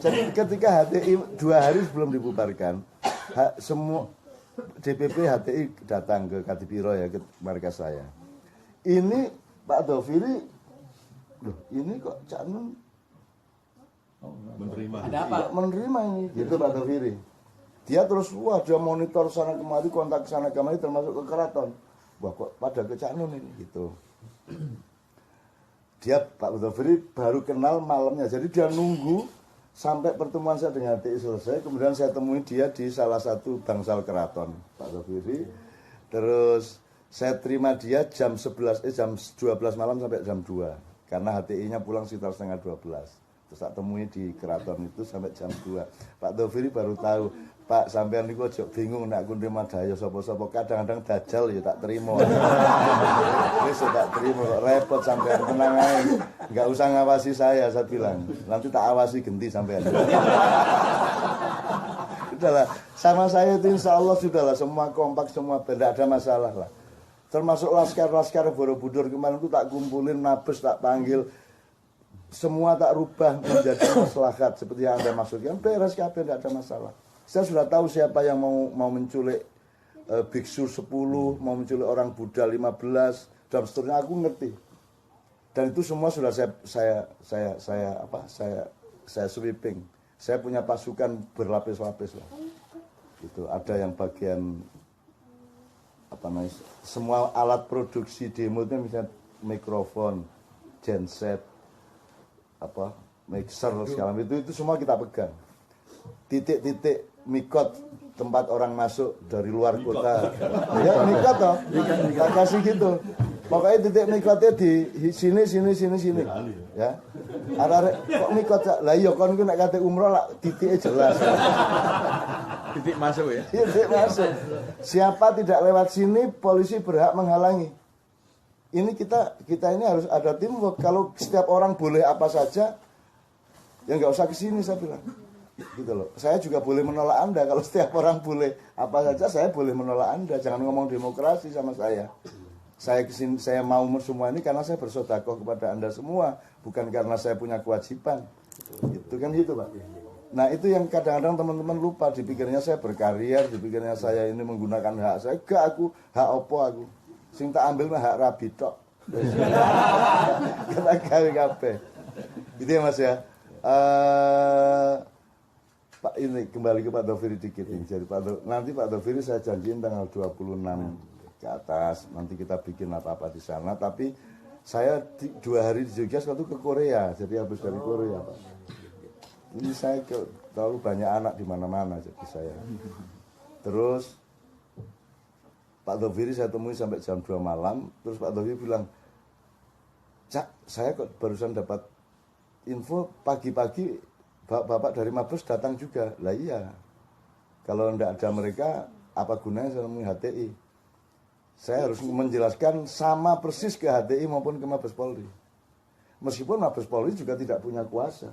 Jadi ketika HTI 2 hari sebelum dibubarkan, semua DPP HTI datang ke Kadipiro ya, ke markas saya. Ini Pak Doviri, loh ini kok Cak Nun Menerima. Ada apa? menerima ini, gitu Pak Doviri. Dia terus, wah dia monitor sana kemari, kontak sana kemari, termasuk ke keraton. Wah kok pada ke Cak Nun ini, gitu. Dia Pak Doviri baru kenal malamnya, jadi dia nunggu sampai pertemuan saya dengan HTI selesai, kemudian saya temui dia di salah satu bangsal keraton, Pak Doviri. Terus saya terima dia jam 12 malam sampai jam 2. Karena HTI-nya pulang sekitar setengah 12. Terus tak temui di keraton itu sampai jam 2. Pak Doviri baru tahu, Pak sampean niku aja bingung nek aku nerima daya sapa-sapa, kadang-kadang dajal ya tak terima. Wis tak terima kok repot sampean, tenang ae. Enggak usah ngawasi saya bilang. Nanti tak awasi genti sampean. Sudahlah, sama saya itu insya Allah sudahlah, semua kompak, semua tidak ada masalah lah. Termasuk laskar-laskar Borobudur kemarin itu tak kumpulin, Mabes tak panggil, semua tak rubah menjadi maslahat seperti yang Anda maksudkan, beres kabeh, tidak ada masalah. Saya sudah tahu siapa yang mau menculik biksu 10, mau menculik orang Buddha 15 dan seterusnya, aku ngerti. Dan itu semua sudah saya sweeping. Saya punya pasukan berlapis-lapis lah. Itu ada yang bagian semua alat produksi demo itu misalnya mikrofon, genset, mixer segala itu semua kita pegang. Titik-titik mikot tempat orang masuk dari luar kota. Ya mikot toh. Kita kasih gitu. Pokoknya titik mikotnya di sini. Ya. Arek kok mikot lah iya kon ku nek kate umroh lah titiknya jelas. Titik masuk ya. Titik masuk. Siapa tidak lewat sini polisi berhak menghalangi. Ini kita ini harus ada teamwork. Kalau setiap orang boleh apa saja, ya nggak usah kesini saya bilang. Gitu loh. Saya juga boleh menolak Anda. Kalau setiap orang boleh apa saja, saya boleh menolak Anda. Jangan ngomong demokrasi sama saya. Saya kesini, saya mau semua ini karena saya bersedekah kepada Anda semua, bukan karena saya punya kewajiban. Itu kan gitu Pak. Nah itu yang kadang-kadang teman-teman lupa, dipikirnya saya berkarir, dipikirnya saya ini menggunakan hak saya. Enggak, aku hak opo aku. Sing tak ambil mah hak rabi tok. Kata kabeh. Itu ya Mas ya. Pak ini kembali ke Pak Doviri dikit ini. Jadi nanti Pak Doviri saya janjiin tanggal 26 ke atas. Nanti kita bikin apa-apa di sana. Tapi saya 2 hari di Jogja suatu ke Korea. Jadi habis dari Korea Pak. Ini saya terlalu banyak anak di mana-mana jadi saya. Terus Pak Doviri saya temui sampai jam 2 malam. Terus Pak Doviri bilang, Cak, saya kok barusan dapat info pagi-pagi bapak dari Mabes datang juga. Lah iya, kalau tidak ada mereka, apa gunanya saya menemui HTI? Saya harus menjelaskan sama persis ke HTI maupun ke Mabes Polri. Meskipun Mabes Polri juga tidak punya kuasa.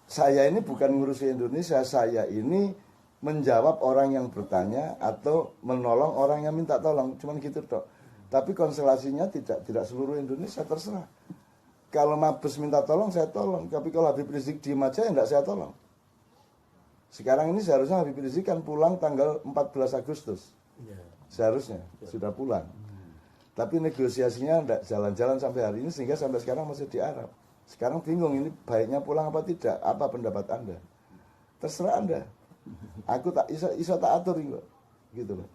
Saya ini bukan ngurusi Indonesia, saya ini menjawab orang yang bertanya atau menolong orang yang minta tolong. Cuman gitu dok. Tapi konstelasinya tidak seluruh Indonesia, terserah. Kalau Mabes minta tolong, saya tolong. Tapi kalau Habib Rizik diem aja, ya enggak saya tolong. Sekarang ini seharusnya Habib Rizik kan pulang tanggal 14 Agustus. Seharusnya sudah pulang. Tapi negosiasinya enggak jalan-jalan sampai hari ini sehingga sampai sekarang masih di Arab. Sekarang bingung ini baiknya pulang apa tidak? Apa pendapat Anda? Terserah Anda. Aku tak iso tak atur gitu loh.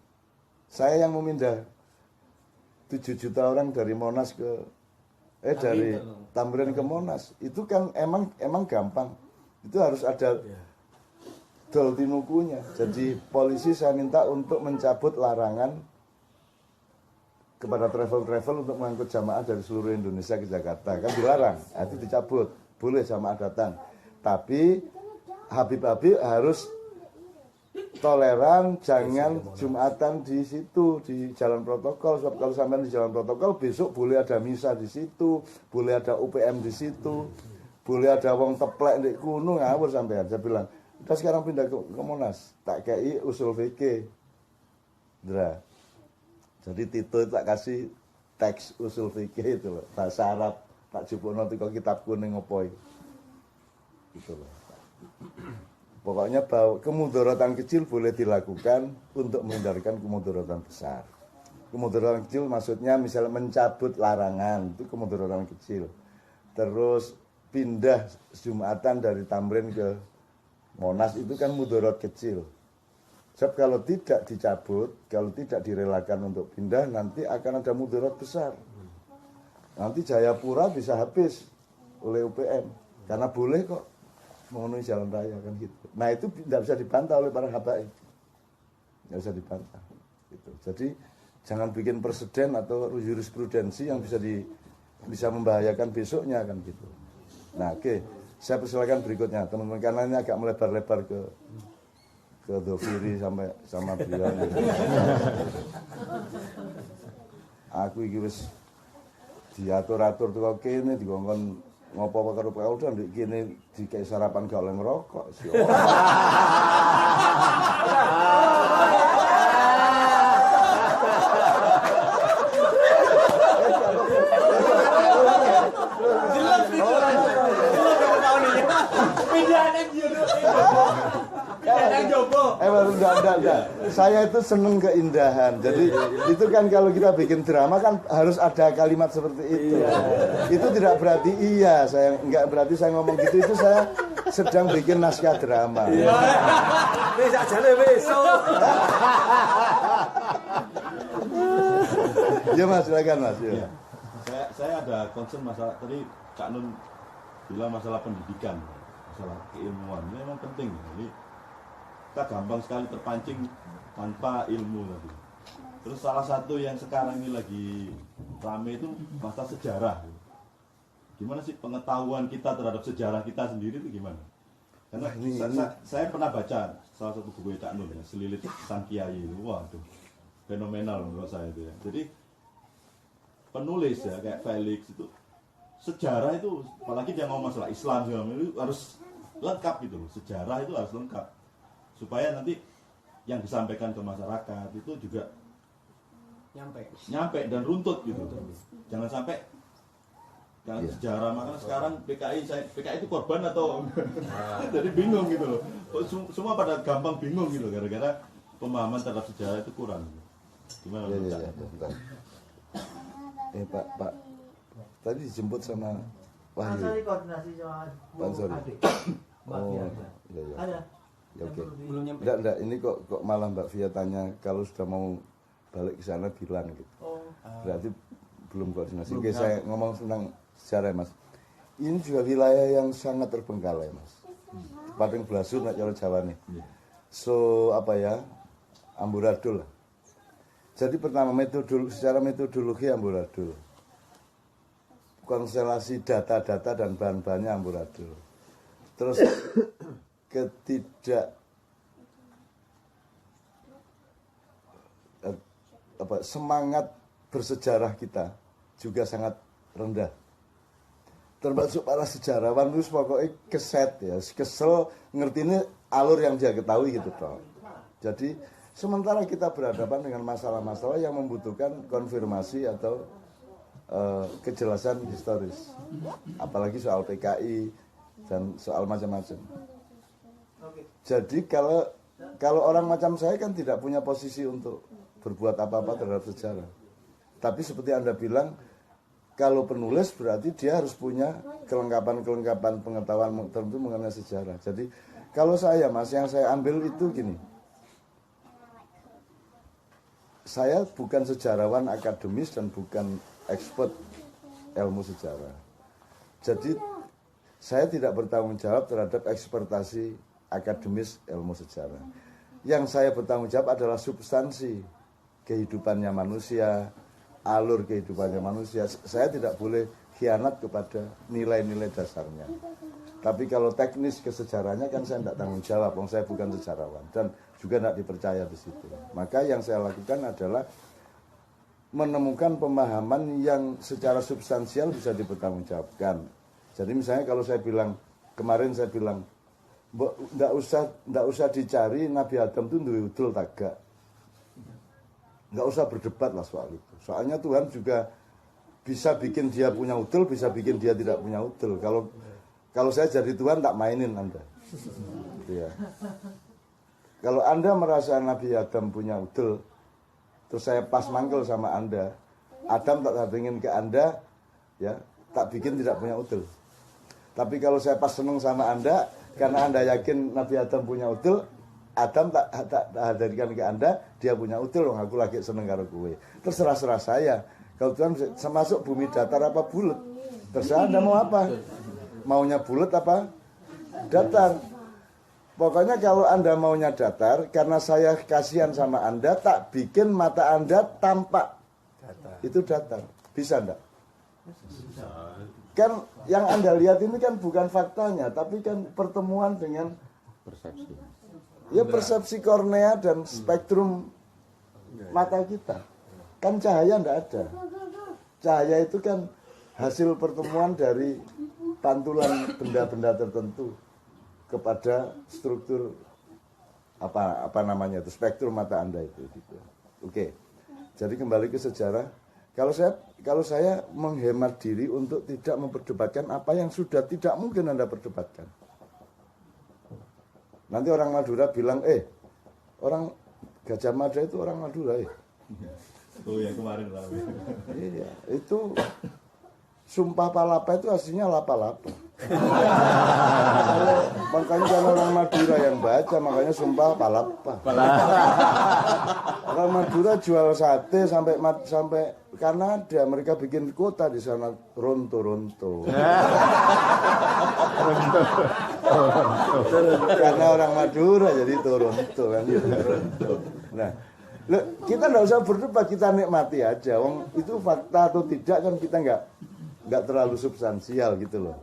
Saya yang memindah 7 juta orang dari Monas ke dari Tamrin ke Monas. Itu kan emang gampang. Itu harus ada dol tinukunya. Jadi polisi saya minta untuk mencabut larangan kepada travel untuk mengangkut jamaah dari seluruh Indonesia ke Jakarta. Kan dilarang, itu dicabut. Boleh jamaah datang. Tapi Habib-Habib harus toleran, jangan Jumatan di situ, di jalan protokol. Sebab kalau sampai di jalan protokol, besok boleh ada misa di situ, boleh ada UPM di situ, boleh ada wong teplek di gunung, ngawur sampean. Saya bilang, kita sekarang pindah ke Monas, tak kei usul fikih. Dra. Jadi Tito tak kasih teks usul fikih itu loh, bahasa Arab, tak jupuk nanti kok kitab kuning ngopoi. Gitu loh. Pokoknya bahwa kemudaratan kecil boleh dilakukan untuk menghindarkan kemudaratan besar. Kemudaratan kecil maksudnya misalnya mencabut larangan, itu kemudaratan kecil. Terus pindah Jumatan dari Tamrin ke Monas itu kan mudarat kecil. Sebab kalau tidak dicabut, kalau tidak direlakan untuk pindah, nanti akan ada mudarat besar. Nanti Jayapura bisa habis oleh UPM, karena boleh kok memenuhi jalan raya kan gitu. Nah itu tidak bisa dibantah oleh para habaib, tidak bisa dibantah. Gitu. Jadi jangan bikin presiden atau jurisprudensi yang bisa membahayakan besoknya kan gitu. Nah oke. Saya persilakan berikutnya teman-teman karena ini agak melebar-lebar ke Doviri sama beliau. Aku iki wis diatur-atur tuh kene dikongkon ngopo karo Pak Udan ndek kene dikek sarapan gak oleh ngerokok. Enggak. Saya itu seneng keindahan. Jadi itu kan kalau kita bikin drama kan harus ada kalimat seperti itu. Itu tidak berarti iya. Saya enggak berarti saya ngomong gitu. Itu saya sedang bikin naskah drama. Wis ajane besok. Ya Mas, silakan Mas. Ya. Saya ada concern masalah tadi Cak Nun bilang masalah pendidikan, masalah keilmuan. Ini memang penting. Jadi kita gampang sekali terpancing tanpa ilmu tadi. Terus salah satu yang sekarang ini lagi rame itu masalah sejarah. Gimana sih pengetahuan kita terhadap sejarah kita sendiri itu gimana? Karena saya pernah baca salah satu buku Cak Nun ya, Selilit Sang Kiai itu, waduh, fenomenal menurut saya itu ya. Jadi penulis ya kayak Felix itu sejarah itu, apalagi dia ngomong masalah Islam itu harus lengkap gitu loh. Sejarah itu harus lengkap supaya nanti yang disampaikan ke masyarakat itu juga nyampe dan runtut gitu. Jangan sampai sejarah, makanya sekarang PKI itu korban atau jadi bingung gitu loh. Semua pada gampang bingung gitu gara-gara pemahaman terhadap sejarah itu kurang. Gimana Pak tadi dijemput sama Wahyu. Saya koordinasi sama adik. Iya. Ada. Ya, oke. Enggak, ini kok malah Mbak Via tanya kalau sudah mau balik ke sana bilang gitu. Berarti belum koordinasi. Oke, saya ngomong tentang sejarah Mas. Ini juga wilayah yang sangat terbengkalai Mas. Padang Blasur nak cara Jawa nih. So amburadul lah. Jadi pertama secara metodologi amburadul. konstelasi data-data dan bahan-bahannya amburadul. Terus semangat bersejarah kita juga sangat rendah. Termasuk para sejarawan itu pokoknya keset ya, kesel ngerti ini alur yang dia ketahui gitu toh. Jadi sementara kita berhadapan dengan masalah-masalah yang membutuhkan konfirmasi atau kejelasan historis, apalagi soal PKI dan soal macam-macam. Jadi kalau orang macam saya kan tidak punya posisi untuk berbuat apa-apa terhadap sejarah. Tapi seperti Anda bilang, kalau penulis berarti dia harus punya kelengkapan pengetahuan tertentu mengenai sejarah. Jadi kalau saya Mas, yang saya ambil itu gini. Saya bukan sejarawan akademis dan bukan expert ilmu sejarah. Jadi saya tidak bertanggung jawab terhadap ekspertasi akademis ilmu sejarah. Yang saya bertanggung jawab adalah substansi kehidupannya manusia, alur kehidupannya manusia. Saya tidak boleh khianat kepada nilai-nilai dasarnya. Tapi kalau teknis kesejarahnya kan saya tidak tanggung jawab, saya bukan sejarawan dan juga tidak dipercaya di situ. Maka yang saya lakukan adalah menemukan pemahaman yang secara substansial bisa dipertanggungjawabkan. Jadi misalnya kalau saya bilang, kemarin saya bilang, nggak usah dicari Nabi Adam itu duwe udul tagak. Nggak usah berdebat lah soal itu. Soalnya Tuhan juga bisa bikin dia punya udul, bisa bikin dia tidak punya udul. Kalau saya jadi Tuhan tak mainin Anda. Ya. Kalau Anda merasa Nabi Adam punya udul, terus saya pas mangkel sama Anda, Adam tak ingin ke Anda, ya tak bikin tidak punya udul. Tapi kalau saya pas seneng sama Anda, karena Anda yakin Nabi Adam punya udul, Adam tak hadirkan ke Anda, dia punya udul, aku lagi seneng karo kowe. Terserah saya. Kalau Tuhan bisa masuk bumi datar apa bulat, terserah Anda mau apa. Maunya bulat apa datar. Pokoknya kalau Anda maunya datar, karena saya kasihan sama Anda, tak bikin mata Anda tampak. Itu datar. Bisa enggak? Kan yang Anda lihat ini kan bukan faktanya, tapi kan pertemuan dengan persepsi. Ya persepsi kornea dan spektrum mata kita. Kan cahaya enggak ada. Cahaya itu kan hasil pertemuan dari pantulan benda-benda tertentu kepada struktur apa namanya itu, spektrum mata Anda itu gitu. Oke. Jadi kembali ke sejarah. Kalau saya menghemat diri untuk tidak memperdebatkan apa yang sudah tidak mungkin Anda perdebatkan. Nanti orang Madura bilang, orang Gajah Mada itu orang Madura ya. Oh yang kemarin rame. Iya, itu sumpah palapa itu aslinya lapa-lapa. Makanya kan orang Madura yang baca, makanya sumpah palapa. Orang Madura jual sate sampai karena ada mereka bikin kota di sana Ronto. Karena orang Madura jadi Toronto kan. Nah, kita nggak usah berdebat, kita nikmati aja. Wong itu fakta atau tidak kan kita nggak terlalu substansial gitu loh.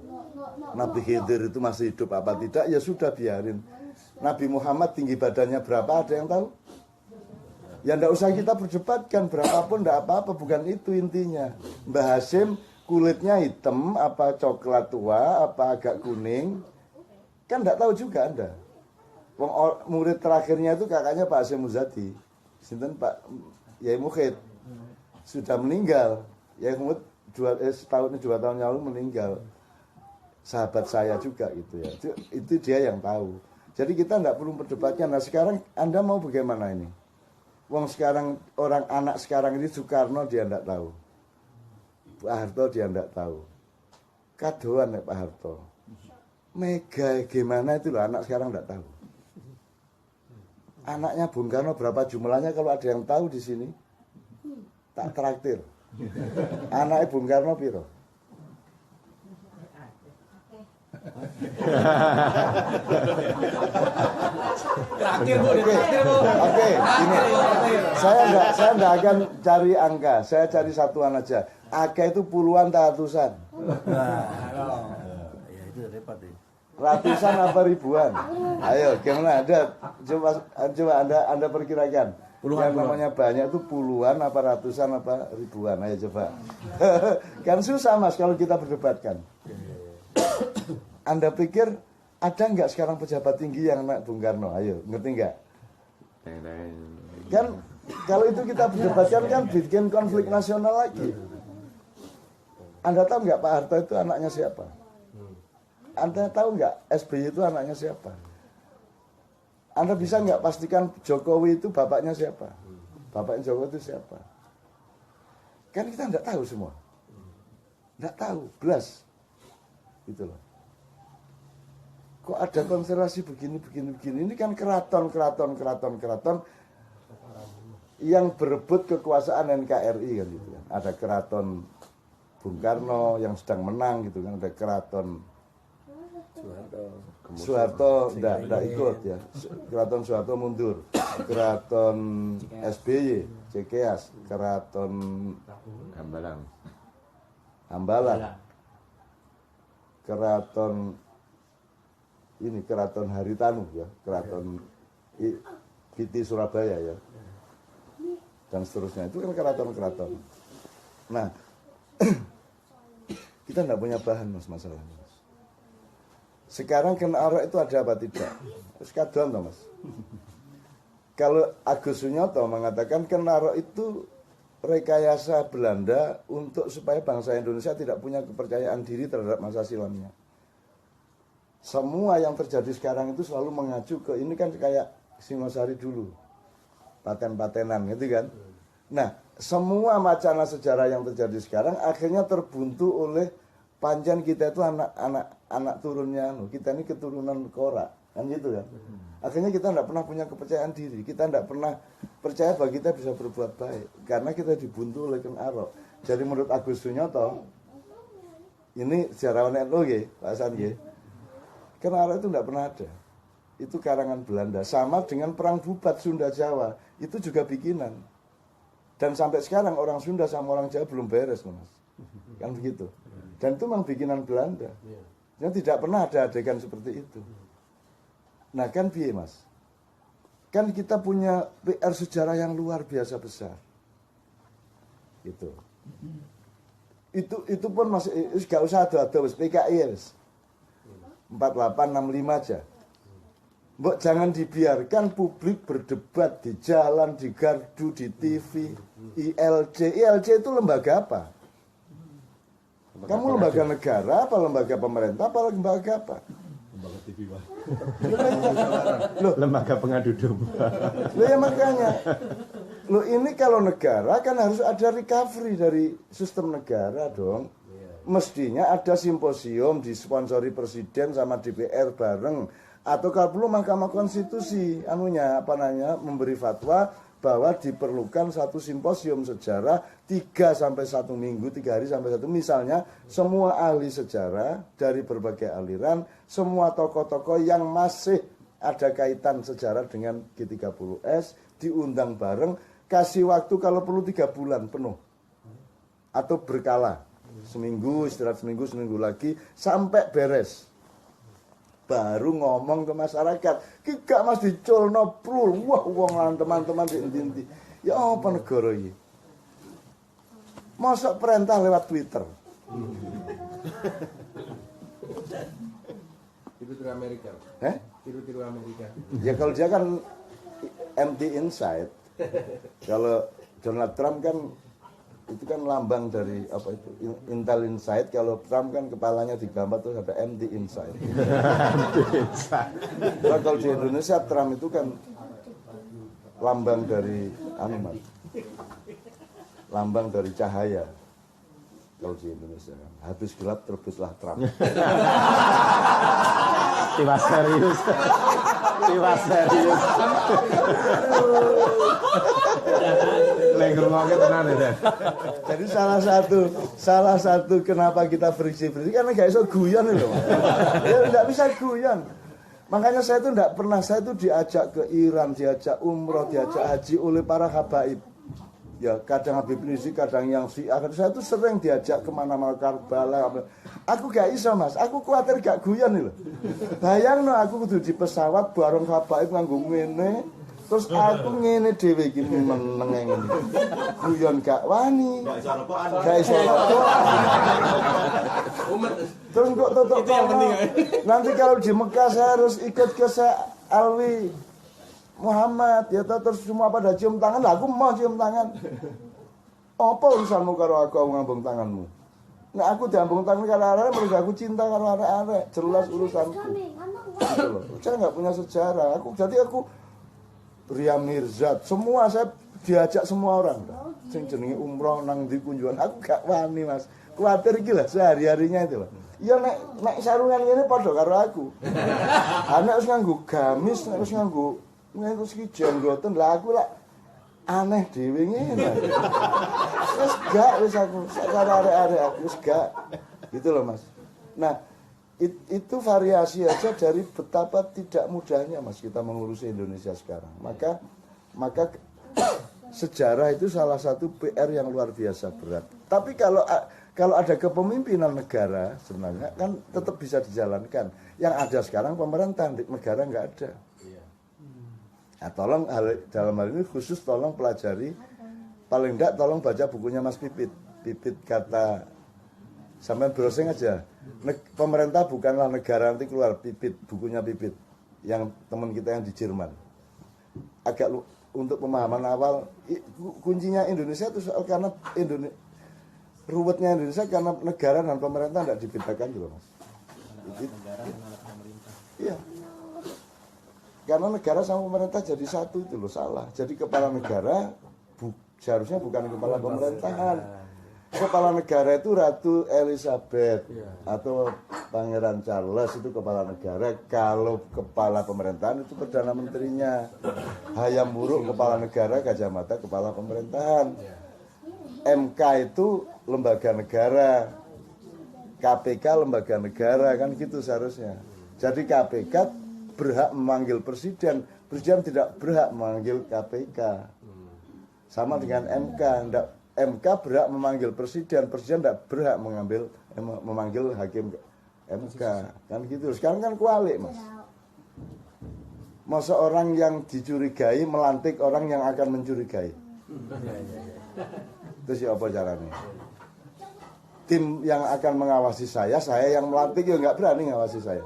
Nabi Khidir itu masih hidup apa tidak, ya sudah biarin. Nabi Muhammad tinggi badannya berapa, ada yang tahu? Ya enggak usah kita berdebatkan, berapapun enggak apa-apa, bukan itu intinya. Mbah Hasyim kulitnya hitam, apa coklat tua, apa agak kuning, kan enggak tahu juga Anda. Murid terakhirnya itu kakaknya Pak Hasyim Muzadi, sinten Pak Yai Mukhid, sudah meninggal. Yai Mukhid 2 tahun yang lalu meninggal. Sahabat saya juga gitu ya. Itu dia yang tahu. Jadi kita enggak perlu berdebatkan. Nah sekarang Anda mau bagaimana ini? Wong sekarang, orang anak sekarang ini Soekarno dia enggak tahu. Pak Harto dia enggak tahu. Kadoan ya Pak Harto. Mega gimana itu loh, anak sekarang enggak tahu. Anaknya Bung Karno berapa jumlahnya kalau ada yang tahu di sini? Tak traktir. Anaknya Bung Karno piro? Oke, ini saya enggak akan cari angka, saya cari satuan aja. Angka itu puluhan tak ratusan. Ya itu repot ya. Ratusan apa ribuan? Ayo, gimana coba anda perkirakan. Yang namanya banyak itu puluhan apa ratusan apa ribuan? Ayo coba. Kan susah Mas kalau kita berdebatkan. Anda pikir ada nggak sekarang pejabat tinggi yang anak Bung Karno? Ayo, ngerti nggak? Kan kalau itu kita berdebatkan kan bikin konflik nasional lagi. Anda tahu nggak Pak Harto itu anaknya siapa? Anda tahu nggak SBY itu anaknya siapa? Anda bisa nggak pastikan Jokowi itu bapaknya siapa? Bapaknya Jokowi itu siapa? Kan kita nggak tahu semua. Nggak tahu, belas. Gitu loh. Kok ada konstelasi begini. Ini kan keraton yang berebut kekuasaan NKRI kan gitu kan. Ada keraton Bung Karno yang sedang menang gitu kan. Ada keraton Soeharto tidak ikut ya. Keraton Soeharto mundur. Keraton SBY, Cekeas, keraton Hambalang. Keraton Haritanu ya, keraton Piti Surabaya ya. Dan seterusnya itu kan keraton. Nah, kita tidak punya bahan Mas masalahnya. Sekarang Ken Arok itu ada apa tidak? Terus kadon toh Mas. Kalau Agus Sunyoto mengatakan Ken Arok itu rekayasa Belanda untuk supaya bangsa Indonesia tidak punya kepercayaan diri terhadap masa silamnya. Semua yang terjadi sekarang itu selalu mengacu ke ini kan kayak Singosari dulu. Paten-patenan gitu kan. Nah, semua wacana sejarah yang terjadi sekarang akhirnya terbuntu oleh pancen kita itu anak turunnya, kita ini keturunan Kora, kan gitu kan. Akhirnya kita tidak pernah punya kepercayaan diri, kita tidak pernah percaya bahwa kita bisa berbuat baik, karena kita dibuntu oleh Ken Arok. Jadi menurut Agus Sunyoto, ini sejarawan NU Pak Hasan Ken Arok itu tidak pernah ada. Itu karangan Belanda, sama dengan perang Bubat Sunda Jawa, itu juga bikinan. Dan sampai sekarang orang Sunda sama orang Jawa belum beres, Mas. Kan begitu. Dan itu memang bikinan Belanda. Yang tidak pernah ada adegan seperti itu. Nah kan piye Mas? Kan kita punya PR sejarah yang luar biasa besar. Gitu. Itu pun masih gak usah ada PKI wis. 4865 aja. Mbok jangan dibiarkan publik berdebat di jalan, di gardu, di TV, ILC. ILC itu lembaga apa? Kamu lembaga negara apa lembaga pemerintah apa lembaga apa? Lembaga TV Pak. Loh, lembaga pengadu domba. Loh ya makanya. Loh ini kalau negara kan harus ada recovery dari sistem negara dong. Mestinya ada simposium disponsori presiden sama DPR bareng, atau kalau perlu Mahkamah Konstitusi memberi fatwa bahwa diperlukan satu simposium sejarah 3 sampai 1 minggu, 3 hari sampai 1. Misalnya semua ahli sejarah dari berbagai aliran, semua tokoh-tokoh yang masih ada kaitan sejarah dengan G30S diundang bareng, kasih waktu kalau perlu 3 bulan penuh atau berkala, seminggu istirahat seminggu lagi sampai beres. Baru ngomong ke masyarakat, gak Mas diculno prul, wah wong teman-teman di ya apa negara ini? Masuk perintah lewat Twitter. Tiru-tiru Amerika. Tiru-tiru Amerika. Ya kalau dia kan empty inside. Kalau Donald Trump kan itu kan lambang dari apa itu Intel Inside. Kalau Trump kan kepalanya digambar tuh ada empty inside. Nah, kalau di Indonesia Trump itu kan lambang dari lambang dari cahaya. Kalau di Indonesia kan habis gelap terbitlah Trump. Tiwas serius. Jadi salah satu kenapa kita friksi karena gak bisa guyon loh. Ya enggak bisa guyon. Makanya saya itu diajak ke Iran, diajak umroh, diajak haji oleh para habaib. Ya kadang Habib Rizik, kadang yang Syiah. Saya tuh sering diajak kemana-mana Karbala. Aku gak iso mas, aku khawatir gak guyon nih loh. Bayang no, aku kudu di pesawat bareng Habaib nganggo ngene. Terus aku ngene dhewe iki meneng ngene. Guyon gak wani. Gak iso rokokan. Gak iso rokokan. Terus kok tutup nanti kalau di Mekah saya harus ikut ke Alwi Muhammad ya terus semua pada cium tangan lah aku mau cium tangan. Apa urusanmu karo aku ngambung tanganmu? Nah aku diambung tangan karo arek mergo aku cinta karo arek-arek, jelas urusanku. Gitu loh. Saya nggak punya sejarah. Aku Ria Mirzat, semua saya diajak semua orang. Sing jenenge umroh nang ndi kunjungan aku gak wani Mas. Kuwatir iki lah sehari-harinya itu loh. Iya nek sarungan ngene padha karo aku. Anak wis nganggo gamis, nek wis nganggo iki jenggoten lah aku lah aneh dhewe ngene. Wis aku karo arek-arek aku wis gak. Gitu loh Mas. Nah, itu variasi aja dari betapa tidak mudahnya Mas kita mengurusi Indonesia sekarang. Maka sejarah itu salah satu PR yang luar biasa berat. Tapi kalau ada kepemimpinan negara sebenarnya kan tetap bisa dijalankan. Yang ada sekarang pemerintah, negara nggak ada. Nah, tolong dalam hal ini khusus tolong pelajari, paling enggak tolong baca bukunya Mas Pipit kata sampai browsing aja. Pemerintah bukanlah negara, nanti keluar Pipit, bukunya Pipit yang teman kita yang di Jerman. Agak untuk pemahaman awal kuncinya Indonesia itu soal karena ruwetnya Indonesia karena negara dan pemerintah tidak dibedakan gitu Mas. Iya. Karena negara sama pemerintah jadi satu itu loh salah. Jadi kepala negara seharusnya bukan kepala pemerintahan. Kepala negara itu Ratu Elizabeth atau Pangeran Charles itu kepala negara. Kalau kepala pemerintahan itu Perdana Menterinya. Hayam Wuruk kepala negara, Gajah Mada kepala pemerintahan. MK itu lembaga negara. KPK lembaga negara kan gitu seharusnya. Jadi KPK berhak memanggil presiden tidak berhak memanggil KPK. Sama dengan MK, MK berhak memanggil presiden tidak berhak memanggil hakim MK. Kan gitu. Sekarang kan kualik, Mas. Masa orang yang dicurigai melantik orang yang akan mencurigai. Itu siapa caranya? Tim yang akan mengawasi saya yang melantik ya nggak berani ngawasi saya.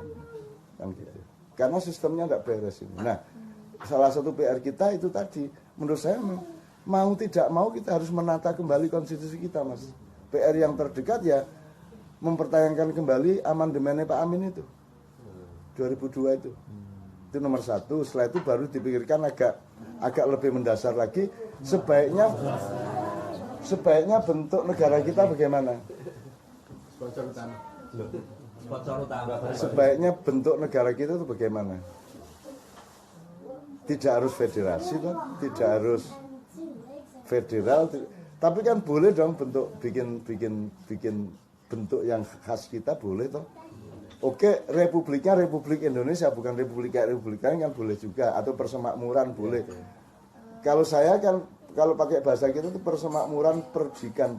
Kan gitu. Karena sistemnya tidak beres ini. Nah, salah satu PR kita itu tadi, menurut saya mau tidak mau kita harus menata kembali konstitusi kita, Mas. PR yang terdekat ya mempertahankan kembali amandemennya Pak Amin itu 2002 itu. Itu nomor satu. Setelah itu baru dipikirkan agak lebih mendasar lagi. Sebaiknya bentuk negara kita bagaimana? Sponsor utama. Sebaiknya bentuk negara kita itu bagaimana? Tidak harus federasi, tidak harus federal, tapi kan boleh dong bentuk bikin bentuk yang khas kita boleh toh. Oke, republiknya Republik Indonesia bukan republik lain kan boleh juga, atau persemakmuran boleh. Kalau saya kan kalau pakai bahasa kita itu persemakmuran perdikan.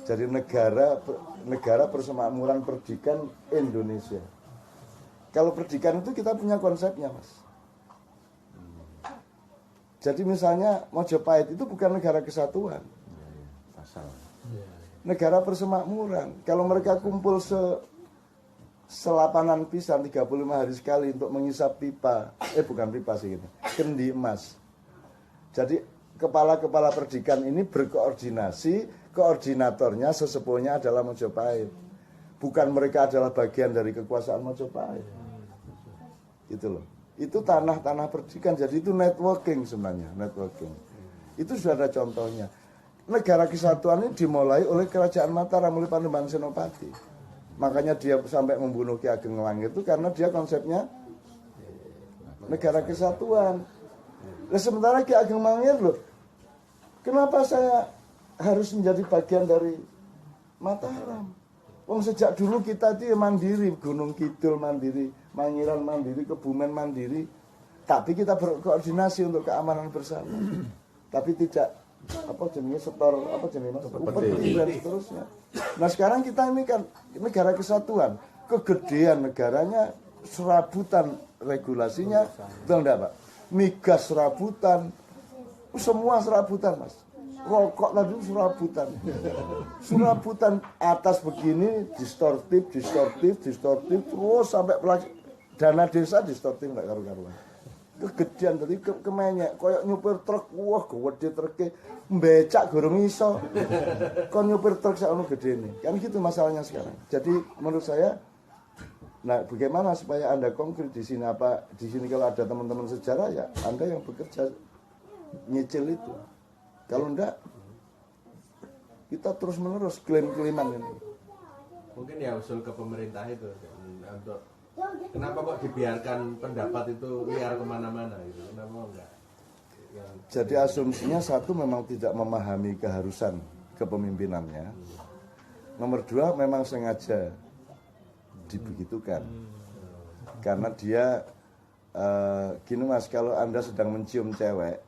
Jadi negara persemakmuran perdikan Indonesia. Kalau perdikan itu kita punya konsepnya, Mas. Jadi misalnya Mojopahit itu bukan negara kesatuan. Negara persemakmuran. Kalau mereka kumpul selapanan pisan 35 hari sekali untuk mengisap pipa. Bukan pipa sih gitu. Kendi emas. Jadi kepala-kepala perdikan ini berkoordinasi, koordinatornya sesepuhnya adalah Mojopahit. Bukan mereka adalah bagian dari kekuasaan Mojopahit. Itu loh. Itu tanah-tanah perdikan, jadi itu networking sebenarnya, networking. Itu sudah ada contohnya. Negara kesatuan ini dimulai oleh Kerajaan Mataram oleh Panembahan Senopati. Makanya dia sampai membunuh Ki Ageng Langit itu karena dia konsepnya negara kesatuan. Nah, sementara Ki Ageng Mangir loh, kenapa saya harus menjadi bagian dari Mataram? Wong sejak dulu kita itu mandiri, Gunung Kidul mandiri, Mangiran mandiri, Kebumen mandiri. Tapi kita berkoordinasi untuk keamanan bersama. Tapi tidak apa jenisnya setor apa jenisnya upeti dan seterusnya. Nah sekarang kita ini kan negara kesatuan, kegedean negaranya serabutan regulasinya, betul enggak Pak? Migas serabutan, semua serabutan Mas. Rokok tadi serabutan, serabutan atas begini distortif, terus sampai dana desa distortif nggak karuan. Kegedean tadi kemenyek, koyok nyupir truk, wah gede truknya, becak gorong iso, kon nyupir truk sakno gede ini, kan gitu masalahnya sekarang. Jadi menurut saya, nah bagaimana supaya Anda konkret di sini apa di sini kalau ada teman-teman sejarah ya Anda yang bekerja nyicil itu. Kalau enggak, kita terus-menerus klaim-klaiman ini. Mungkin ya usul ke pemerintah itu untuk kenapa kok dibiarkan pendapat itu liar kemana-mana gitu? Kenapa enggak? Jadi asumsinya satu memang tidak memahami keharusan kepemimpinannya. Nomor dua memang sengaja dibegitukan. Karena dia gini Mas, kalau Anda sedang mencium cewek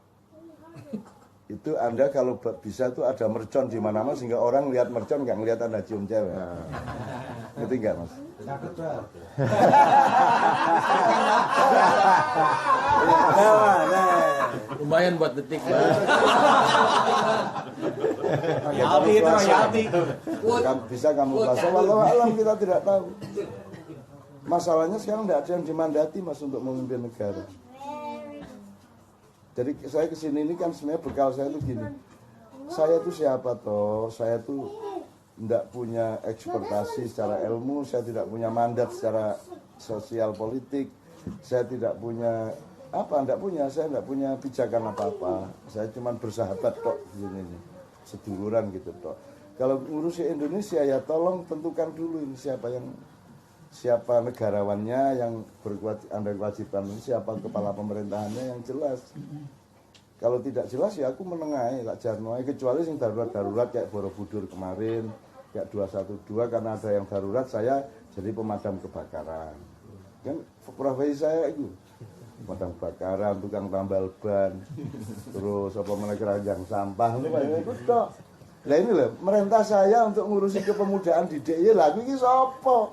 itu Anda kalau bisa tuh ada mercon di mana-mana sehingga orang lihat mercon nggak ngelihat Anda cium cewek. Ngerti nggak Mas? Lumayan buat detik. Bisa kamu bahasa walau alam kita tidak tahu. Masalahnya sekarang tidak ada yang dimandati Mas untuk memimpin negara. Jadi saya kesini ini kan sebenarnya bekal saya itu gini. Saya itu siapa toh? Saya tuh tidak punya ekspertasi secara ilmu, saya tidak punya mandat secara sosial politik, saya tidak punya saya tidak punya pijakan apa-apa. Saya cuma bersahabat kok gini nih, seduluran gitu toh. Kalau ngurusi Indonesia ya tolong tentukan dulu ini siapa negarawannya yang Anda kewajiban, siapa kepala pemerintahannya yang jelas. Kalau tidak jelas ya aku menengahi tak jarno, kecuali yang darurat kayak Borobudur kemarin, kayak 212 karena ada yang darurat saya jadi pemadam kebakaran. Kan profesi saya itu pemadam kebakaran, tukang tambal ban, terus apa keranjang sampah itu tok. Lah ini loh, merintah saya untuk ngurusi kepemudaan di DIY lagi ini sopo.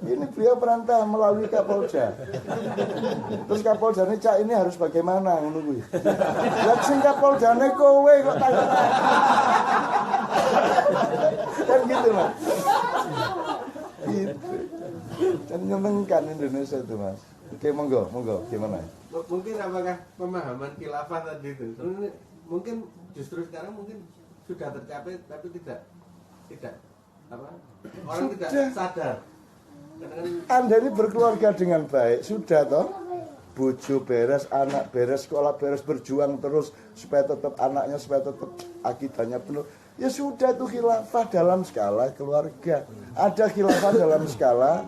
Ini beliau perintah melalui Kapolda. Terus Kapolda ini cak ini harus bagaimana menunggu. Lah sing Kapolda ne kowe kok takon. Kan gitu Mas. Gitu. Dan nyenengkan Indonesia itu Mas. Oke monggo gimana? Mungkin apakah pemahaman khilafah tadi itu mungkin justru sekarang mungkin sudah tercapai tapi tidak apa orang sudah. Tidak sadar. Anda ini berkeluarga dengan baik sudah toh, bojo beres, anak beres, sekolah beres, berjuang terus supaya tetap anaknya supaya tetap akidahnya penuh. Ya sudah itu khilafah dalam skala keluarga. Ada khilafah dalam skala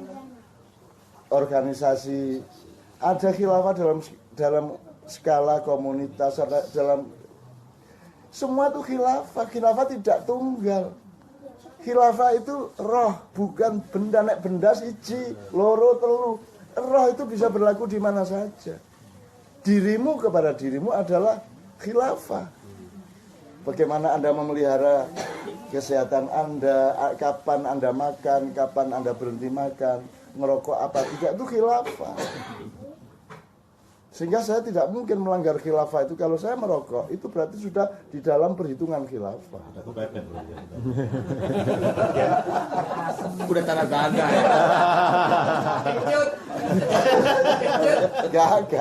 organisasi, ada khilafah dalam skala komunitas, dalam semua itu khilafah tidak tunggal. Khilafah itu roh, bukan benda, nek benda siji, loro, telu. Roh itu bisa berlaku di mana saja. Dirimu kepada dirimu adalah khilafah. Bagaimana Anda memelihara kesehatan Anda, kapan Anda makan, kapan Anda berhenti makan, ngerokok apa tidak, itu khilafah. Sehingga saya tidak mungkin melanggar khilafah itu. Kalau saya merokok, itu berarti sudah di dalam perhitungan khilafah. Udah tanda-tanda ya. Gak.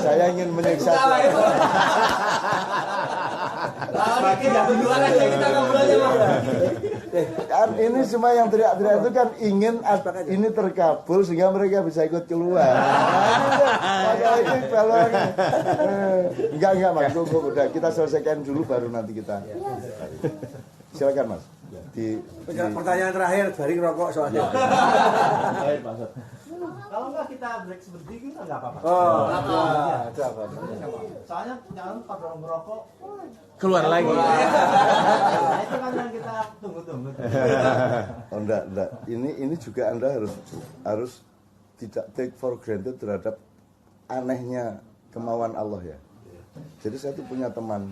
Saya ingin menyiksa. Kan ini semua yang teriak-teriak itu kan ingin ini terkabul sehingga mereka bisa ikut keluar. Enggak Mas, udah kita selesaikan dulu baru nanti kita. Silakan Mas. Pertanyaan terakhir dari rokok soalnya. Kalau enggak kita break sebentar kita enggak apa-apa. Ada apa? Soalnya jangan pada merokok Keluar lagi. Nah, itu kan yang kita tunggu-tunggu. Oh enggak. Ini juga Anda harus tidak take for granted terhadap anehnya kemauan Allah ya. Jadi saya tuh punya teman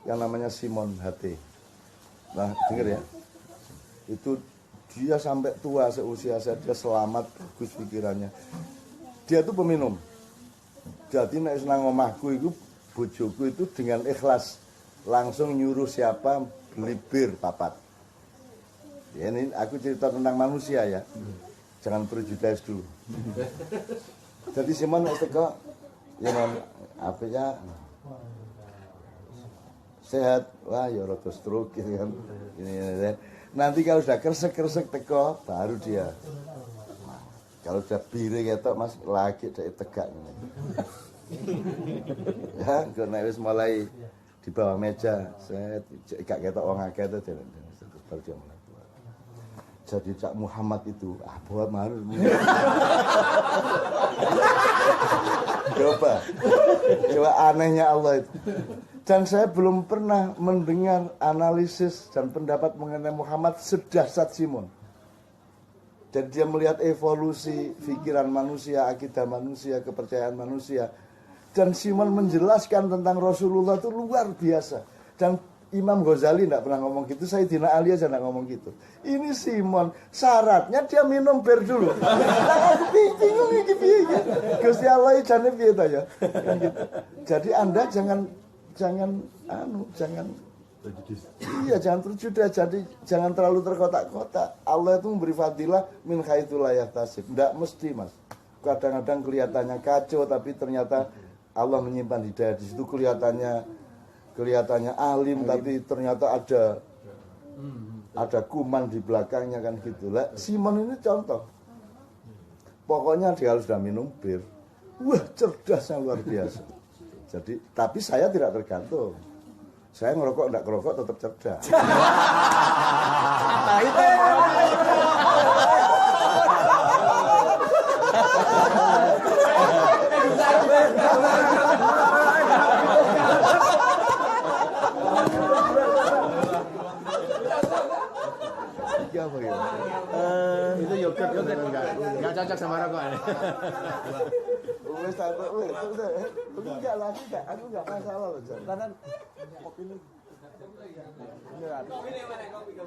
yang namanya Simon HT. Nah, denger ya. Itu dia sampai tua seusia saya, dia selamat, bagus pikirannya. Dia tuh peminum. Jadi nek senang omahku itu bojoku itu dengan ikhlas langsung nyuruh siapa beli bir papat. Ya, ini aku cerita tentang manusia ya. Jangan prejudice dulu. Jadi Simon nek teko ya non apa ya sehat, wah ya rada stroke gitu kan. Ini. Nanti kalau sudah kresek-kresek teko baru dia. Kalau sudah bire ketok Mas lagi dari tegak ini. Ya, kalau wis mulai di bawah meja, saya gak ketok wong akeh itu baru dia mulai. Jadi Cak Muhammad itu buat harus coba anehnya Allah itu. Dan saya belum pernah mendengar analisis dan pendapat mengenai Muhammad sedahsyat Simon. Dan dia melihat evolusi pikiran manusia, akidah manusia, kepercayaan manusia. Dan Simon menjelaskan tentang Rasulullah itu luar biasa. Dan Imam Ghazali tidak pernah ngomong gitu, Sayyidina Ali aja tidak ngomong gitu. Ini Simon, syaratnya dia minum bir dulu. Nah, aku bingung ini piye. Gusti Allah jane piye ta ya. Jadi Anda jangan iya jangan terjuda, jadi jangan terlalu terkotak-kotak. Allah itu memberi fadilah min haitsu la yahtasib. Enggak mesti, Mas. Kadang-kadang kelihatannya kacau tapi ternyata Allah menyimpan hidayah di situ, kelihatannya alim tapi ternyata ada kuman di belakangnya kan gitu. Lah Simon ini contoh. Pokoknya dia sudah minum bir. Wah, cerdasnya luar biasa. Jadi, tapi saya tidak tergantung. Saya ngerokok, enggak ngerokok tetap cerdas. Nah, itu. Apa ya? Itu yogurt enggak cocok sama rokok. Wes enggak lah, aku enggak masalah loh, Jan. Kopi ini. Kopi ini mana kopi?